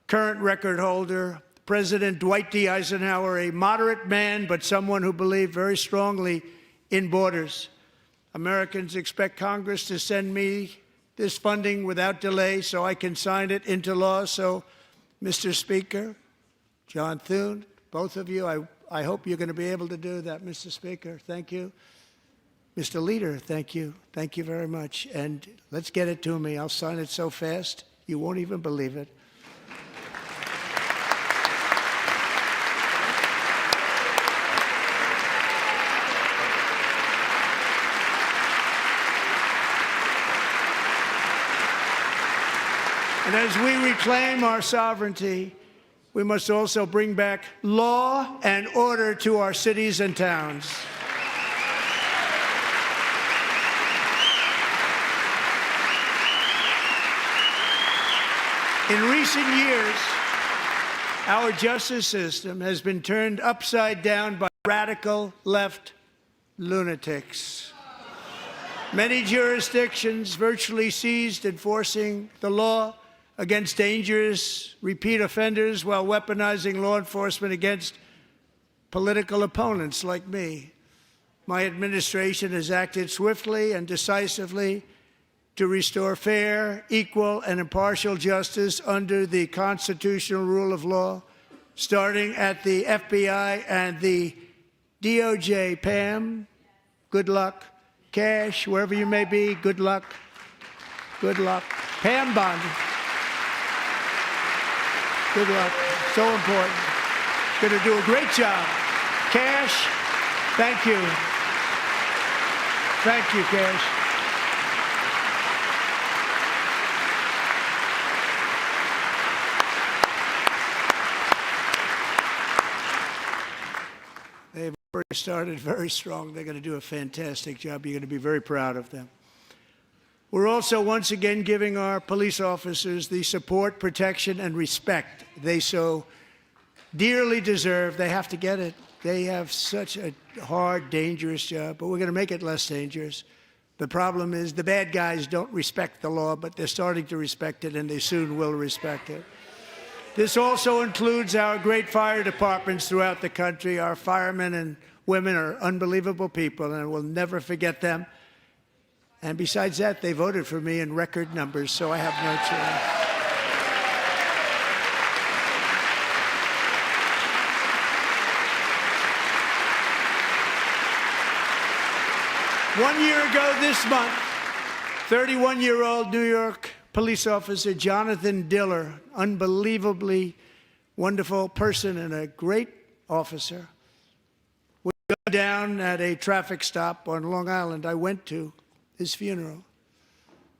A: current record holder President Dwight D. Eisenhower, a moderate man, but someone who believed very strongly in borders. Americans expect Congress to send me this funding without delay so I can sign it into law. So, Mr. Speaker, John Thune, both of you, I hope you're going to be able to do that, Mr. Speaker. Thank you. Mr. Leader, thank you. Thank you very much. And let's get it to me. I'll sign it so fast, you won't even believe it. And as we reclaim our sovereignty, we must also bring back law and order to our cities and towns. In recent years, our justice system has been turned upside down by radical left lunatics. Many jurisdictions virtually ceased enforcing the law against dangerous repeat offenders while weaponizing law enforcement against political opponents like me. My administration has acted swiftly and decisively to restore fair, equal, and impartial justice under the constitutional rule of law, starting at the FBI and the DOJ. Pam, good luck. Cash, wherever you may be, good luck. Good luck. Pam Bondi. Good luck. So important. Going to do a great job. Cash, thank you. Thank you, Cash. They've already started very strong. They're going to do a fantastic job. You're going to be very proud of them. We're also once again giving our police officers the support, protection, and respect they so dearly deserve. They have to get it. They have such a hard, dangerous job, but we're going to make it less dangerous. The problem is the bad guys don't respect the law, but they're starting to respect it, and they soon will respect it. This also includes our great fire departments throughout the country. Our firemen and women are unbelievable people, and we'll never forget them. And besides that, they voted for me in record numbers, so I have no choice. 1 year ago this month, 31-year-old New York police officer Jonathan Diller, unbelievably wonderful person and a great officer, was gunned down at a traffic stop on Long Island. I went to his funeral.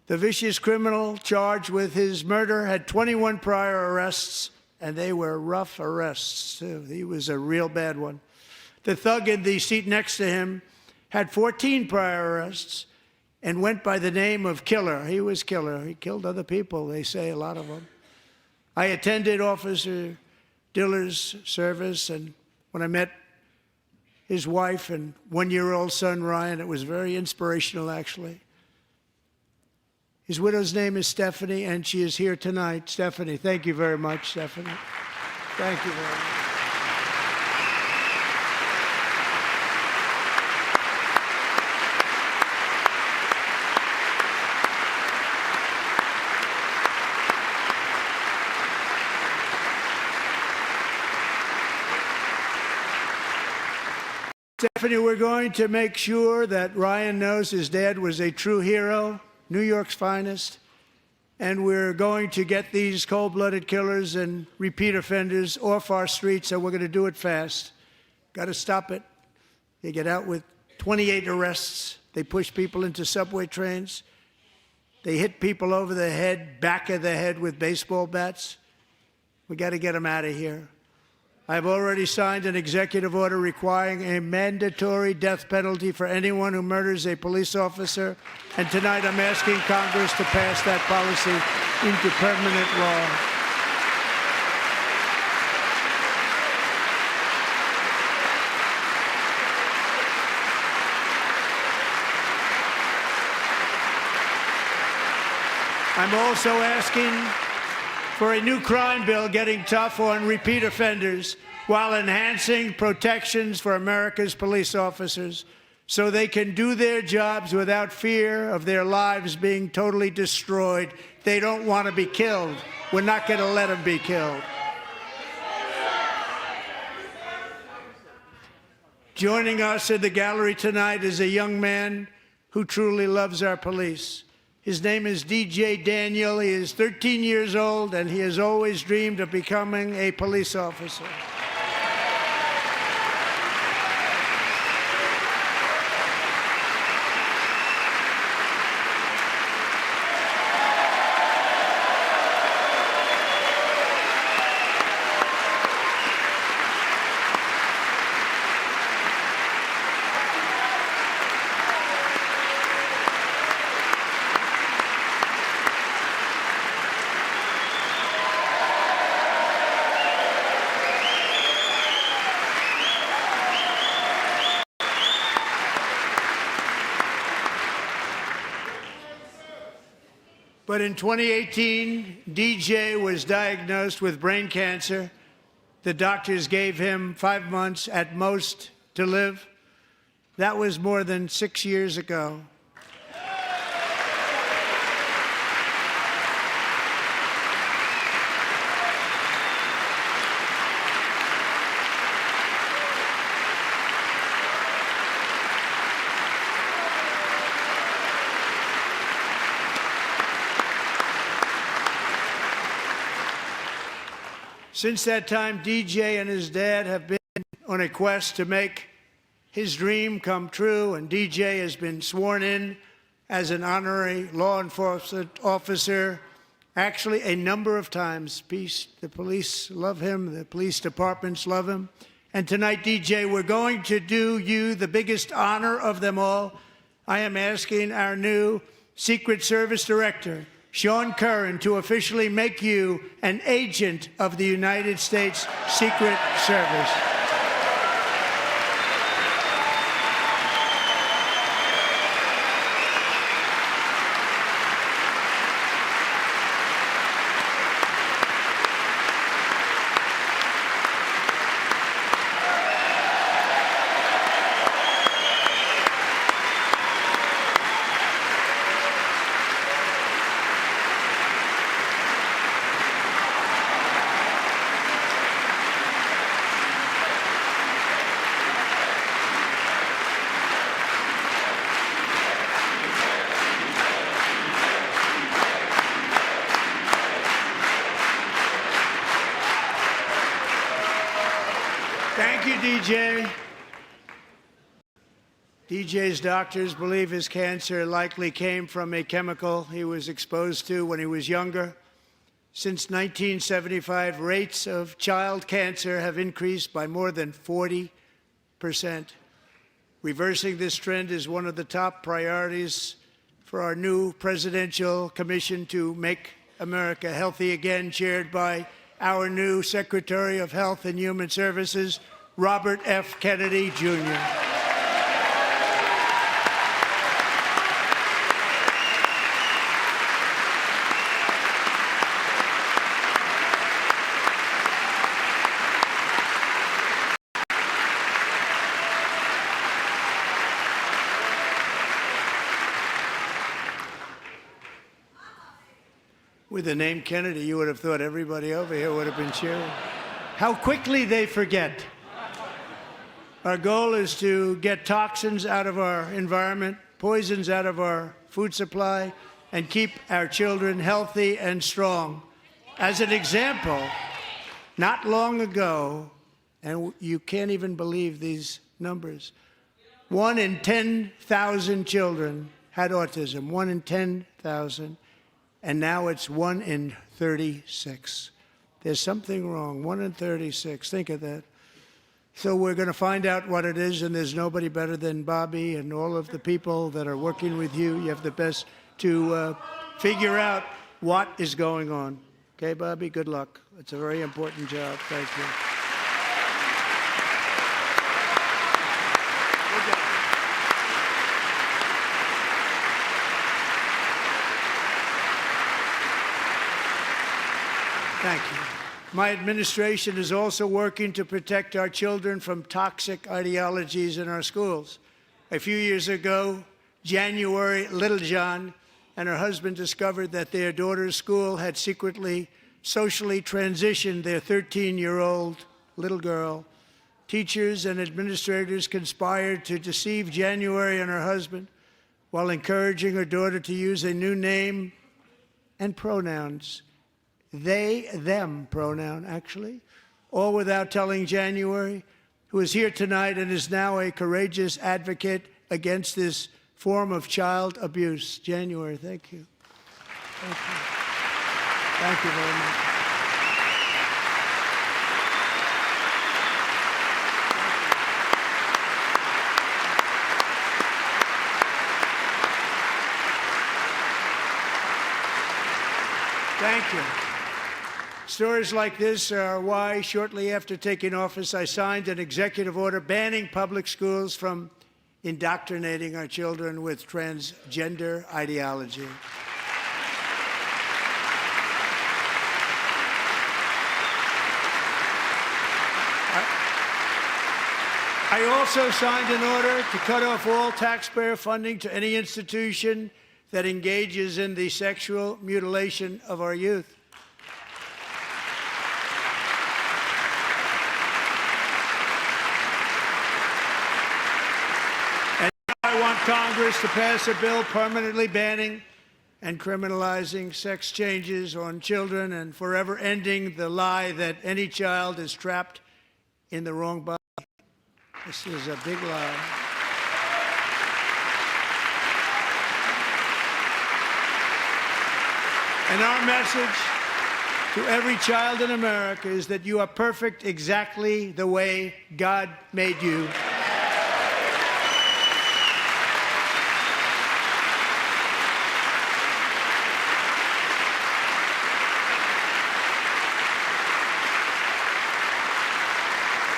A: The vicious criminal charged with his murder had 21 prior arrests, and they were rough arrests, too. He was a real bad one. The thug in the seat next to him had 14 prior arrests, and went by the name of Killer. He was Killer. He killed other people, they say, a lot of them. I attended Officer Diller's service, and when I met his wife and one-year-old son, Ryan, it was very inspirational, actually. His widow's name is Stephanie, and she is here tonight. Stephanie, thank you very much, Stephanie. Thank you very much. Stephanie, we're going to make sure that Ryan knows his dad was a true hero, New York's finest, and we're going to get these cold-blooded killers and repeat offenders off our streets, so we're going to do it fast. Got to stop it. They get out with 28 arrests. They push people into subway trains. They hit people over the head, back of the head with baseball bats. We got to get them out of here. I've already signed an executive order requiring a mandatory death penalty for anyone who murders a police officer, and tonight I'm asking Congress to pass that policy into permanent law. I'm also asking for a new crime bill getting tough on repeat offenders while enhancing protections for America's police officers so they can do their jobs without fear of their lives being totally destroyed. They don't want to be killed. We're not going to let them be killed. Joining us in the gallery tonight is a young man who truly loves our police. His name is DJ Daniel. He is 13 years old, and he has always dreamed of becoming a police officer. But in 2018, DJ was diagnosed with brain cancer. The doctors gave him 5 months at most to live. That was more than 6 years ago. Since that time, DJ and his dad have been on a quest to make his dream come true, and DJ has been sworn in as an honorary law enforcement officer, actually a number of times. The police love him, the police departments love him. And tonight, DJ, we're going to do you the biggest honor of them all. I am asking our new Secret Service Director, Sean Curran, to officially make you an agent of the United States Secret Service. Thank you, DJ. DJ's doctors believe his cancer likely came from a chemical he was exposed to when he was younger. Since 1975, rates of child cancer have increased by more than 40%. Reversing this trend is one of the top priorities for our new presidential commission to make America healthy again, chaired by our new Secretary of Health and Human Services, Robert F. Kennedy, Jr. With the name Kennedy, you would have thought everybody over here would have been cheering. How quickly they forget. Our goal is to get toxins out of our environment, poisons out of our food supply, and keep our children healthy and strong. As an example, not long ago, and you can't even believe these numbers, 1 in 10,000 children had autism, 1 in 10,000. And now it's 1 in 36. There's something wrong, 1 in 36. Think of that. So we're going to find out what it is, and there's nobody better than Bobby and all of the people that are working with you. You have the best to figure out what is going on. Okay, Bobby, good luck. It's a very important job. Thank you. Thank you. My administration is also working to protect our children from toxic ideologies in our schools. A few years ago, January Littlejohn and her husband discovered that their daughter's school had secretly socially transitioned their 13-year-old little girl. Teachers and administrators conspired to deceive January and her husband while encouraging her daughter to use a new name and pronouns. They, them pronoun, actually, all without telling January, who is here tonight and is now a courageous advocate against this form of child abuse. January, thank you. Thank you. Thank you very much. Thank you. Stories like this are why, shortly after taking office, I signed an executive order banning public schools from indoctrinating our children with transgender ideology. I also signed an order to cut off all taxpayer funding to any institution that engages in the sexual mutilation of our youth. I want Congress to pass a bill permanently banning and criminalizing sex changes on children and forever ending the lie that any child is trapped in the wrong body. This is a big lie. And our message to every child in America is that you are perfect exactly the way God made you.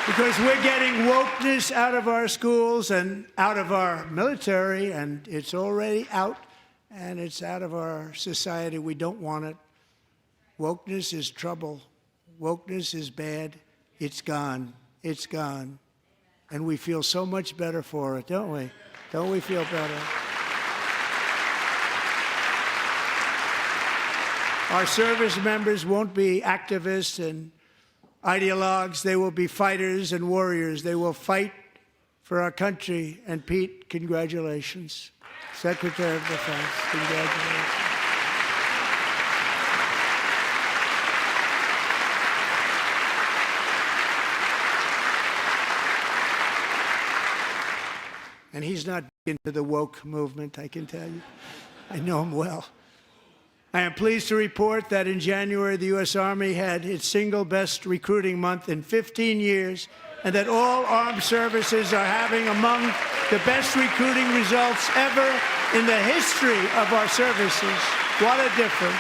A: Because we're getting wokeness out of our schools and out of our military, and it's already out, and it's out of our society. We don't want it. Wokeness is trouble. Wokeness is bad. It's gone. It's gone. And we feel so much better for it, don't we? Don't we feel better? Our service members won't be activists and ideologues. They will be fighters and warriors. They will fight for our country. And Pete, congratulations. Secretary of Defense, congratulations. And he's not into the woke movement, I can tell you. I know him well. I am pleased to report that in January, the U.S. Army had its single best recruiting month in 15 years, and that all armed services are having among the best recruiting results ever in the history of our services. What a difference.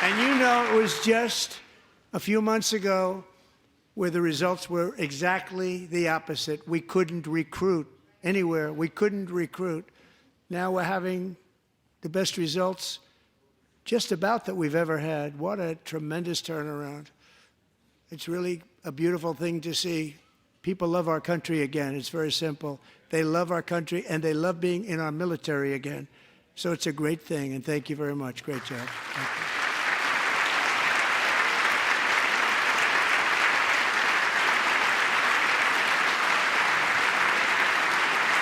A: And you know, it was just a few months ago where the results were exactly the opposite. We couldn't recruit anywhere. We couldn't recruit. Now we're having the best results just about that we've ever had. What a tremendous turnaround. It's really a beautiful thing to see. People love our country again. It's very simple. They love our country, and they love being in our military again. So it's a great thing, and thank you very much. Great job. Thank you.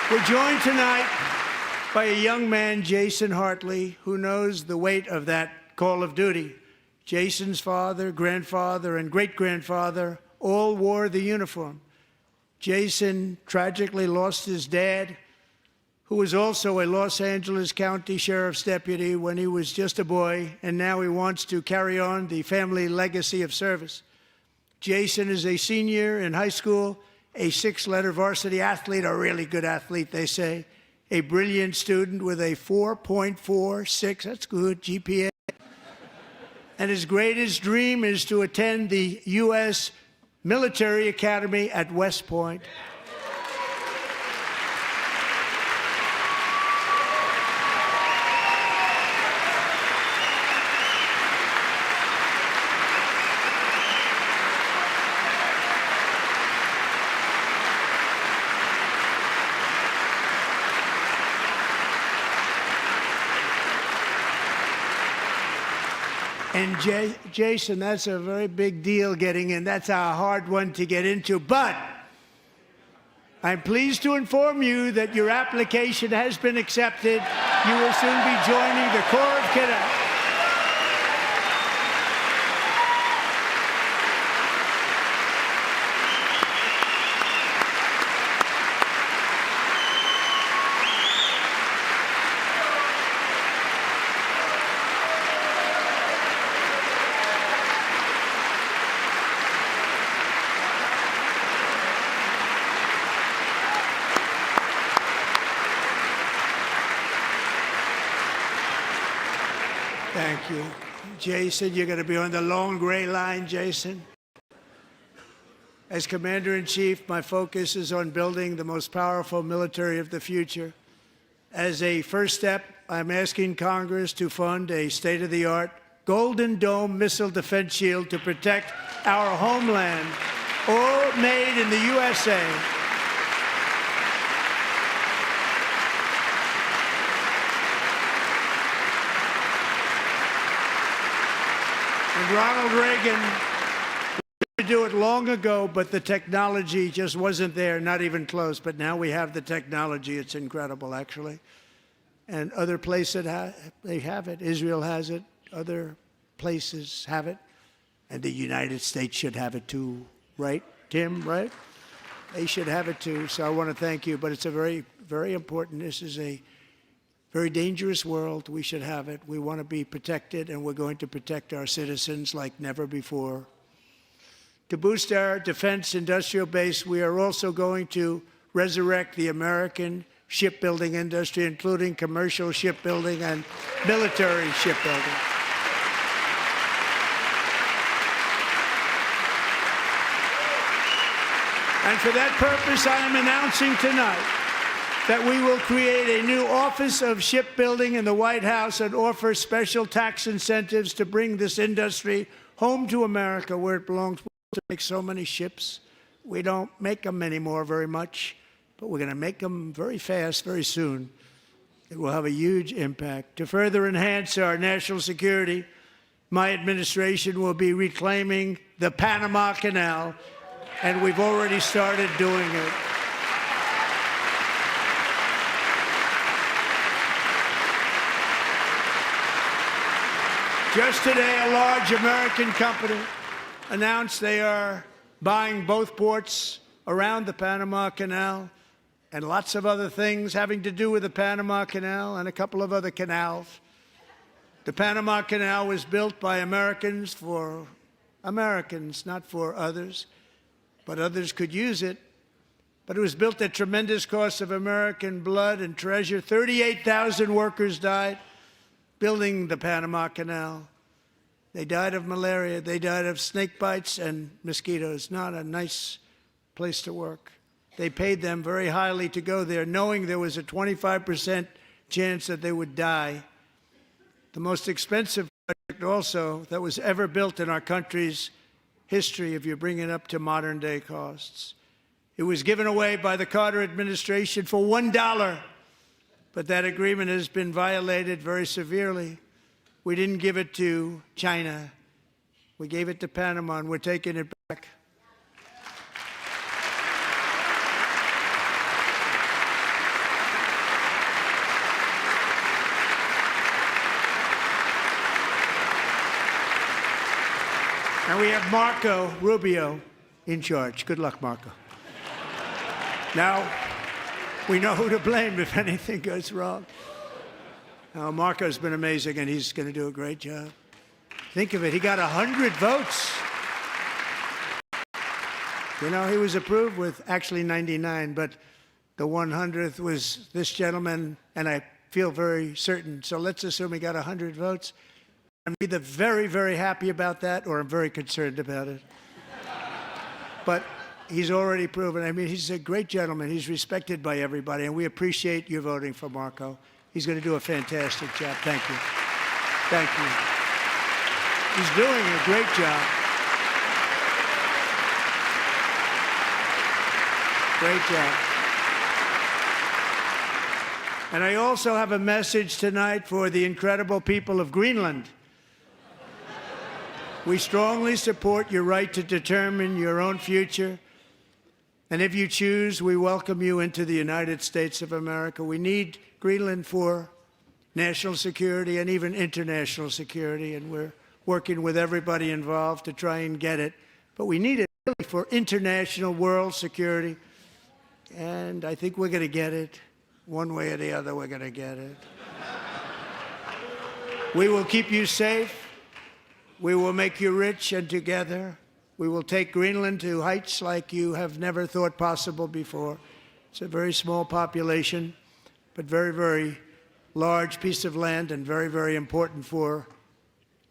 A: We're joined tonight by a young man, Jason Hartley, who knows the weight of that call of duty. Jason's father, grandfather, and great-grandfather all wore the uniform. Jason tragically lost his dad, who was also a Los Angeles County Sheriff's deputy when he was just a boy, and now he wants to carry on the family legacy of service. Jason is a senior in high school, a six-letter varsity athlete, a really good athlete, they say, a brilliant student with a 4.46, that's good, GPA. And his greatest dream is to attend the U.S. Military Academy at West Point. And Jason, that's a very big deal getting in. That's a hard one to get into. But I'm pleased to inform you that your application has been accepted. You will soon be joining the Corps of Cadets. Thank you. Jason, you're going to be on the long gray line, Jason. As Commander-in-Chief, my focus is on building the most powerful military of the future. As a first step, I'm asking Congress to fund a state-of-the-art Golden Dome missile defense shield to protect our homeland, all made in the USA. And Ronald Reagan tried to do it long ago, but the technology just wasn't there, not even close. But now we have the technology. It's incredible, actually. And other places, they have it. Israel has it. Other places have it. And the United States should have it too, right, Tim, right? They should have it too. So I want to thank you. But it's a very, very important. This is a very dangerous world. We should have it. We want to be protected, and we're going to protect our citizens like never before. To boost our defense industrial base, we are also going to resurrect the American shipbuilding industry, including commercial shipbuilding and military shipbuilding. And for that purpose, I am announcing tonight that we will create a new Office of Shipbuilding in the White House and offer special tax incentives to bring this industry home to America, where it belongs. To make so many ships. We don't make them anymore very much, but we're going to make them very fast, very soon. It will have a huge impact. To further enhance our national security, my administration will be reclaiming the Panama Canal, and we've already started doing it. Just today, a large American company announced they are buying both ports around the Panama Canal and lots of other things having to do with the Panama Canal and a couple of other canals. The Panama Canal was built by Americans for Americans, not for others, but others could use it. But it was built at tremendous cost of American blood and treasure. 38,000 workers died building the Panama Canal. They died of malaria. They died of snake bites and mosquitoes. Not a nice place to work. They paid them very highly to go there, knowing there was a 25% chance that they would die. The most expensive project also that was ever built in our country's history, if you bring it up to modern day costs. It was given away by the Carter administration for $1, but that agreement has been violated very severely. We didn't give it to China. We gave it to Panama, and we're taking it back. And we have Marco Rubio in charge. Good luck, Marco. Now, we know who to blame if anything goes wrong. Now, Marco's been amazing, and he's going to do a great job. Think of it. He got 100 votes. You know, he was approved with actually 99, but the 100th was this gentleman, and I feel very certain. So let's assume he got 100 votes. I'm either very, very happy about that or I'm very concerned about it. But he's already proven. I mean, he's a great gentleman. He's respected by everybody, and we appreciate you voting for Marco. He's going to do a fantastic job. Thank you. Thank you. He's doing a great job. Great job. And I also have a message tonight for the incredible people of Greenland. We strongly support your right to determine your own future. And if you choose, we welcome you into the United States of America. We need Greenland for national security and even international security, and we're working with everybody involved to try and get it. But we need it really for international world security, and I think we're going to get it. One way or the other, we're going to get it. We will keep you safe. We will make you rich, and together we will take Greenland to heights like you have never thought possible before. It's a very small population, but very, very large piece of land and very, very important for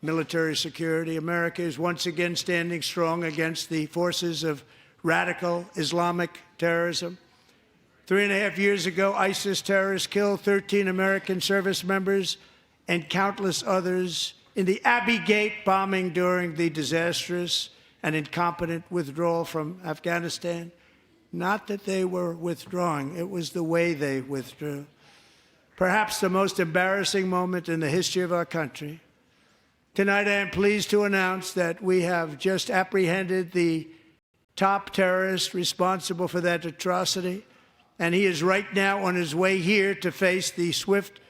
A: military security. America is once again standing strong against the forces of radical Islamic terrorism. 3.5 years ago, ISIS terrorists killed 13 American service members and countless others in the Abbey Gate bombing during the disastrous and incompetent withdrawal from Afghanistan. Not that they were withdrawing, it was the way they withdrew. Perhaps the most embarrassing moment in the history of our country. Tonight, I am pleased to announce that we have just apprehended the top terrorist responsible for that atrocity, and he is right now on his way here to face the swift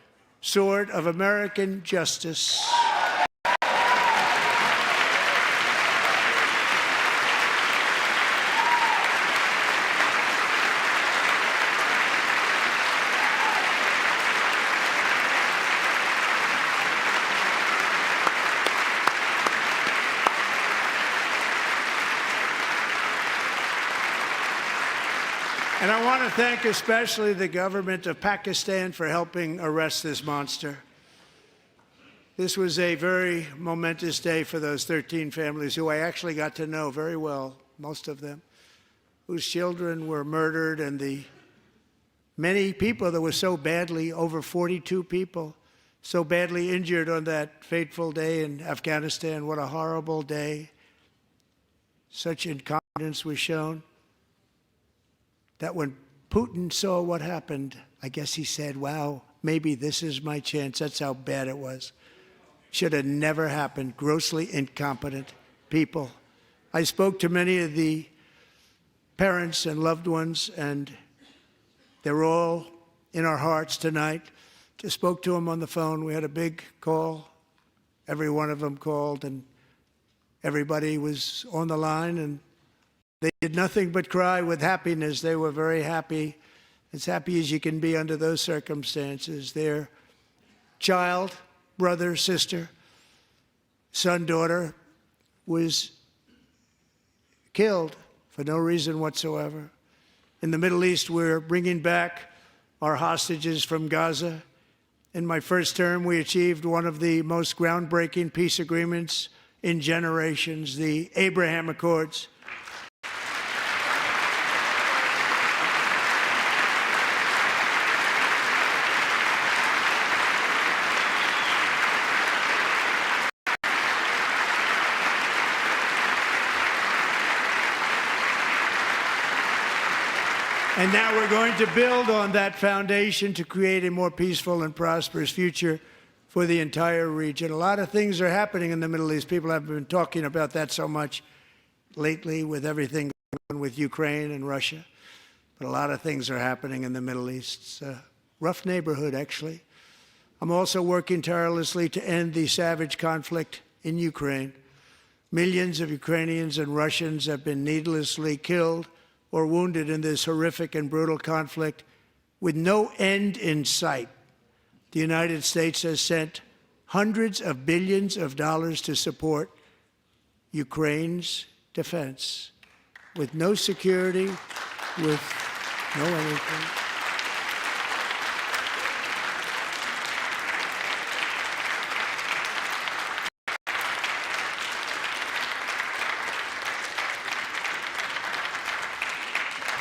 A: sword of American justice. And I want to thank especially the government of Pakistan for helping arrest this monster. This was a very momentous day for those 13 families who I actually got to know very well, most of them, whose children were murdered, and the many people that were so badly, over 42 people, so badly injured on that fateful day in Afghanistan. What a horrible day. Such incompetence was shown that when Putin saw what happened, I guess he said, wow, maybe this is my chance. That's how bad it was. Should have never happened. Grossly incompetent people. I spoke to many of the parents and loved ones, and they're all in our hearts tonight. Just spoke to them on the phone. We had a big call. Every one of them called, and everybody was on the line, and they did nothing but cry with happiness. They were very happy, as happy as you can be under those circumstances. Their child brother, sister, son, daughter was killed for no reason whatsoever. In the Middle East, we're bringing back our hostages from Gaza. In my first term, we achieved one of the most groundbreaking peace agreements in generations, the Abraham Accords. And now we're going to build on that foundation to create a more peaceful and prosperous future for the entire region. A lot of things are happening in the Middle East. People haven't been talking about that so much lately with everything going on with Ukraine and Russia. But a lot of things are happening in the Middle East. It's a rough neighborhood, actually. I'm also working tirelessly to end the savage conflict in Ukraine. Millions of Ukrainians and Russians have been needlessly killed or wounded in this horrific and brutal conflict with no end in sight. The United States has sent hundreds of billions of dollars to support Ukraine's defense with no security, with no anything.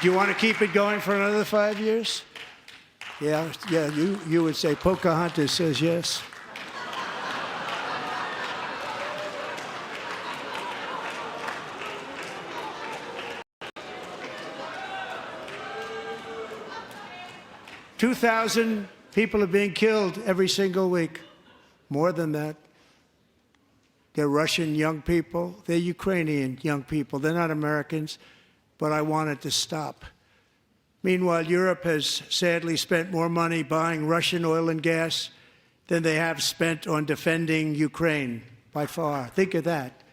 A: Do you want to keep it going for another 5 years? Yeah, you would say Pocahontas says yes. "2,000 people are being killed every single week. More than that. They're Russian young people. They're Ukrainian young people. They're not Americans. But I want it to stop. Meanwhile, Europe has sadly spent more money buying Russian oil and gas than they have spent on defending Ukraine, by far. Think of that.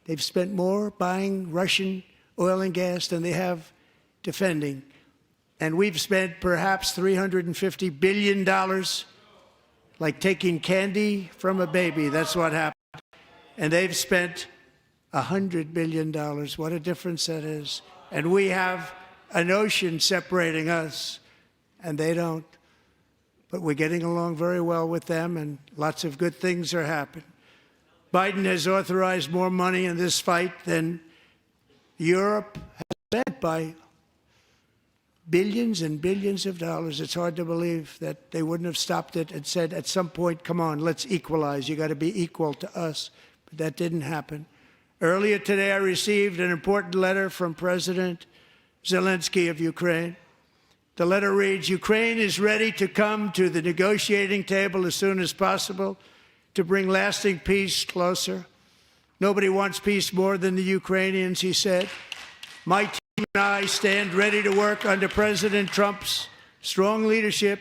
A: They've spent more buying Russian oil and gas than they have defending. And we've spent perhaps $350 billion, like taking candy from a baby. That's what happened. And they've spent $100 billion. What a difference that is. And we have an ocean separating us, and they don't. But we're getting along very well with them, and lots of good things are happening. Biden has authorized more money in this fight than Europe has spent, by billions and billions of dollars. It's hard to believe that they wouldn't have stopped it and said at some point, come on, let's equalize. You got to be equal to us. But that didn't happen. Earlier today, I received an important letter from President Zelensky of Ukraine. The letter reads, "Ukraine is ready to come to the negotiating table as soon as possible to bring lasting peace closer. Nobody wants peace more than the Ukrainians," he said. "My team and I stand ready to work under President Trump's strong leadership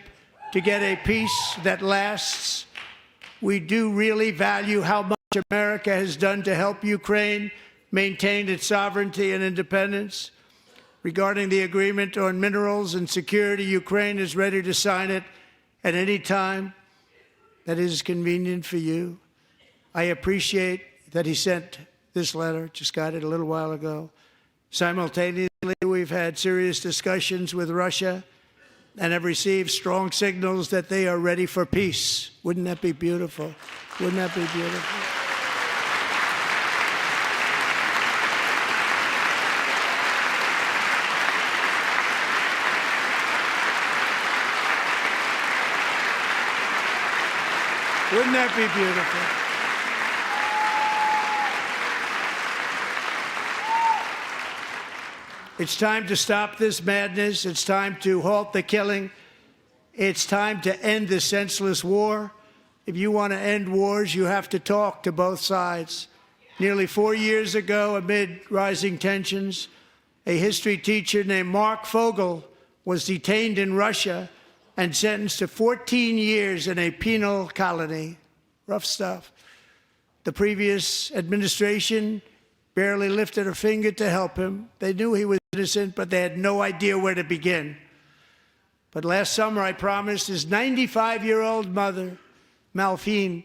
A: to get a peace that lasts. We do really value how much America has done to help Ukraine maintain its sovereignty and independence. Regarding the agreement on minerals and security, Ukraine is ready to sign it at any time that is convenient for you." I appreciate that he sent this letter, just got it a little while ago. Simultaneously, we've had serious discussions with Russia and have received strong signals that they are ready for peace. Wouldn't that be beautiful? Wouldn't that be beautiful? Wouldn't that be beautiful? It's time to stop this madness. It's time to halt the killing. It's time to end this senseless war. If you want to end wars, you have to talk to both sides. Nearly 4 years ago, amid rising tensions, a history teacher named Mark Fogel was detained in Russia and sentenced to 14 years in a penal colony. Rough stuff. The previous administration barely lifted a finger to help him. They knew he was innocent, but they had no idea where to begin. But last summer, I promised his 95-year-old mother Malfine,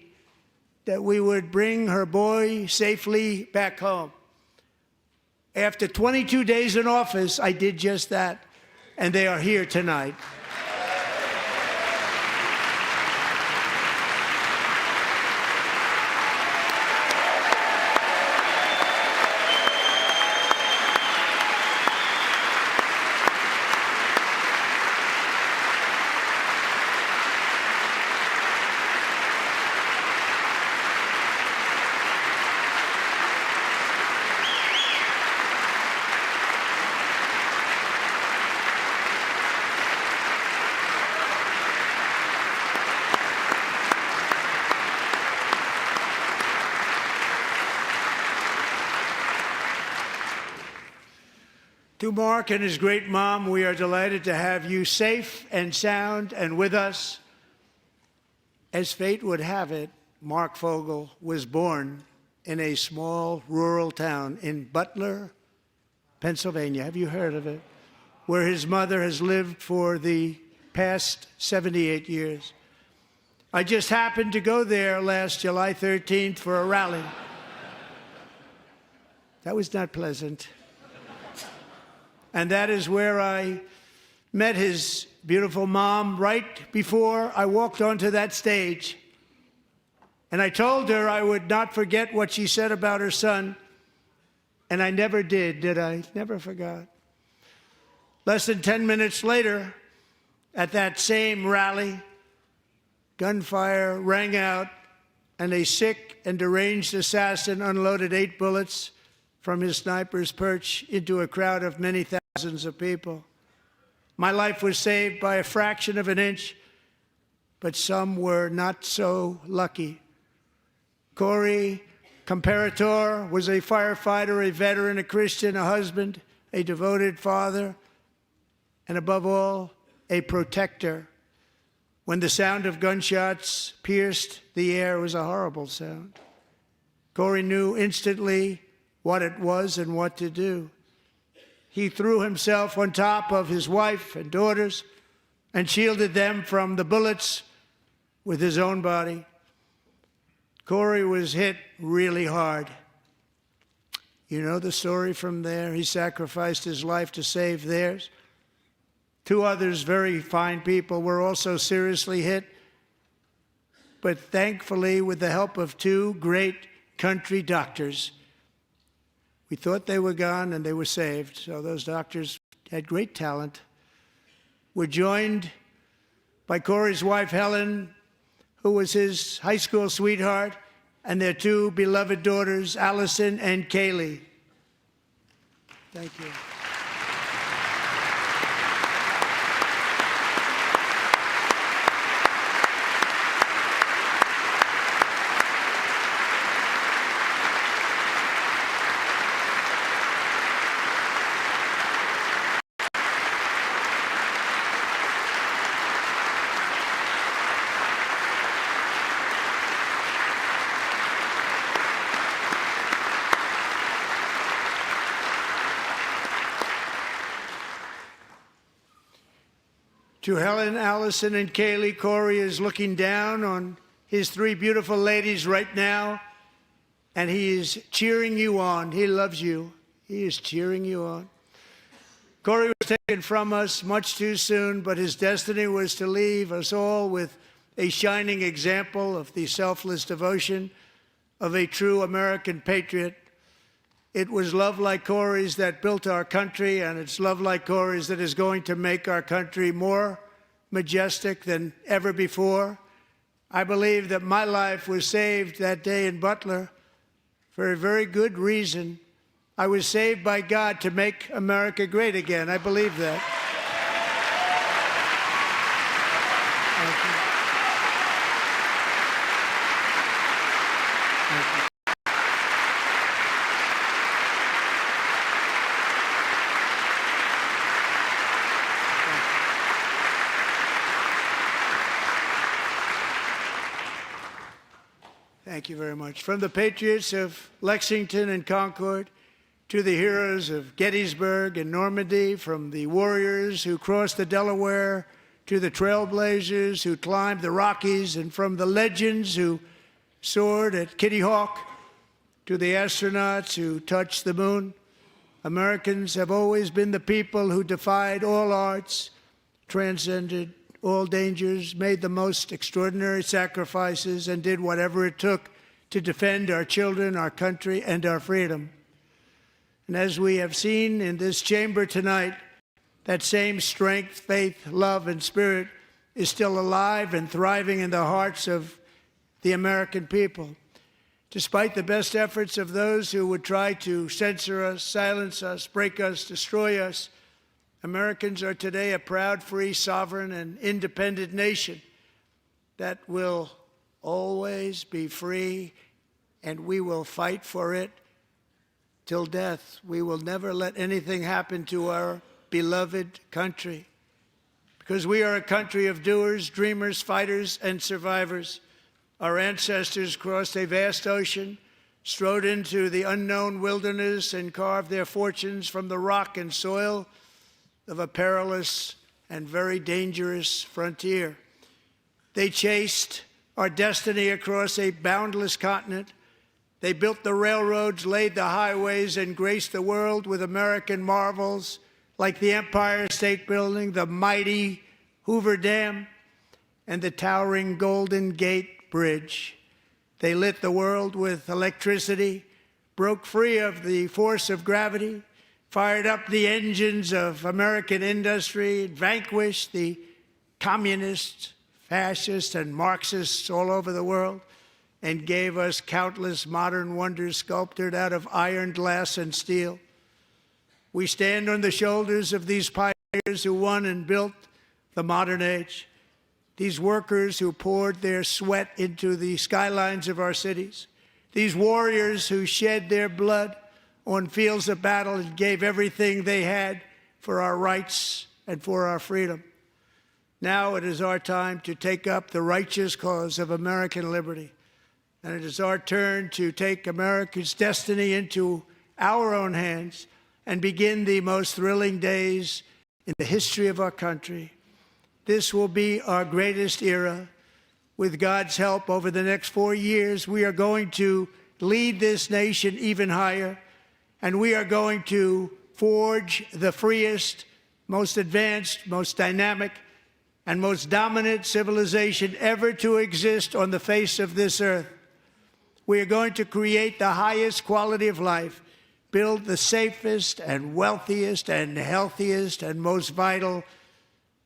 A: that we would bring her boy safely back home. After 22 days in office, I did just that, and they are here tonight. To Mark and his great mom, we are delighted to have you safe and sound and with us. As fate would have it, Mark Fogel was born in a small rural town in Butler, Pennsylvania. Have you heard of it? Where his mother has lived for the past 78 years. I just happened to go there last July 13th for a rally. That was not pleasant. And that is where I met his beautiful mom right before I walked onto that stage. And I told her I would not forget what she said about her son. And I never did I? Never forgot. Less than 10 minutes later, at that same rally, gunfire rang out, and a sick and deranged assassin unloaded 8 bullets from his sniper's perch into a crowd of many thousands of people. My life was saved by a fraction of an inch, but some were not so lucky. Corey Comparator was a firefighter, a veteran, a Christian, a husband, a devoted father, and above all, a protector. When the sound of gunshots pierced the air, it was a horrible sound. Corey knew instantly what it was and what to do. He threw himself on top of his wife and daughters and shielded them from the bullets with his own body. Corey was hit really hard. You know the story from there. He sacrificed his life to save theirs. 2 others, very fine people, were also seriously hit. But thankfully, with the help of 2 great country doctors, we thought they were gone and they were saved. So those doctors had great talent. We're joined by Corey's wife, Helen, who was his high school sweetheart, and their 2 beloved daughters, Allison and Kaylee. Thank you. To Helen, Allison, and Kaylee, Corey is looking down on his 3 beautiful ladies right now, and he is cheering you on. He loves you. He is cheering you on. Corey was taken from us much too soon, but his destiny was to leave us all with a shining example of the selfless devotion of a true American patriot. It was love like Corey's that built our country, and it's love like Corey's that is going to make our country more majestic than ever before. I believe that my life was saved that day in Butler for a very good reason. I was saved by God to make America great again. I believe that. Thank you. Thank you. Thank you very much. From the patriots of Lexington and Concord to the heroes of Gettysburg and Normandy, from the warriors who crossed the Delaware to the trailblazers who climbed the Rockies, and from the legends who soared at Kitty Hawk to the astronauts who touched the moon. Americans have always been the people who defied all odds, transcended all dangers, made the most extraordinary sacrifices, and did whatever it took to defend our children, our country, and our freedom. And as we have seen in this chamber tonight, that same strength, faith, love, and spirit is still alive and thriving in the hearts of the American people. Despite the best efforts of those who would try to censor us, silence us, break us, destroy us, Americans are today a proud, free, sovereign, and independent nation that will always be free, and we will fight for it till death. We will never let anything happen to our beloved country, because we are a country of doers, dreamers, fighters, and survivors. Our ancestors crossed a vast ocean, strode into the unknown wilderness, and carved their fortunes from the rock and soil of a perilous and very dangerous frontier. They chased our destiny across a boundless continent. They built the railroads, laid the highways, and graced the world with American marvels like the Empire State Building, the mighty Hoover Dam, and the towering Golden Gate Bridge. They lit the world with electricity, broke free of the force of gravity, fired up the engines of American industry, vanquished the communists, fascists, and Marxists all over the world, and gave us countless modern wonders sculptured out of iron, glass, and steel. We stand on the shoulders of these pioneers who won and built the modern age, these workers who poured their sweat into the skylines of our cities, these warriors who shed their blood on fields of battle and gave everything they had for our rights and for our freedom. Now it is our time to take up the righteous cause of American liberty, and it is our turn to take America's destiny into our own hands and begin the most thrilling days in the history of our country. This will be our greatest era. With God's help, over the next 4 years, we are going to lead this nation even higher, and we are going to forge the freest, most advanced, most dynamic, and most dominant civilization ever to exist on the face of this earth. We are going to create the highest quality of life, build the safest and wealthiest and healthiest and most vital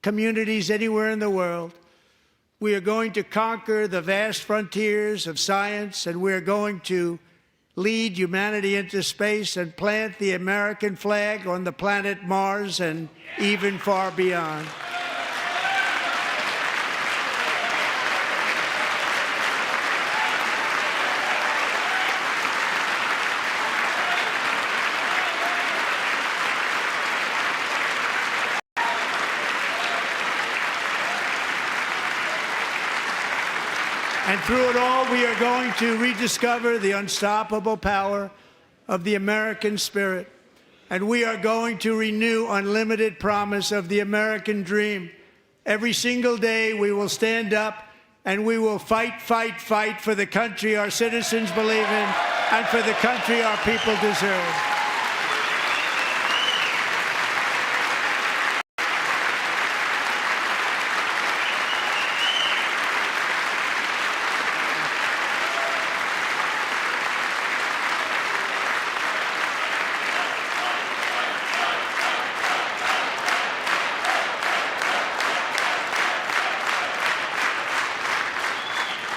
A: communities anywhere in the world. We are going to conquer the vast frontiers of science, and we are going to lead humanity into space and plant the American flag on the planet Mars and even far beyond. And through it all, we are going to rediscover the unstoppable power of the American spirit. And we are going to renew unlimited promise of the American dream. Every single day, we will stand up and we will fight, fight, fight for the country our citizens believe in and for the country our people deserve.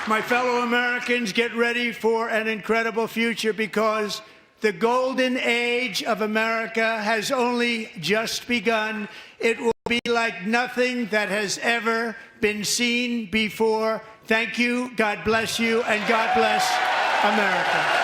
A: My fellow Americans, get ready for an incredible future, because the golden age of America has only just begun. It will be like nothing that has ever been seen before. Thank you, God bless you, and God bless America.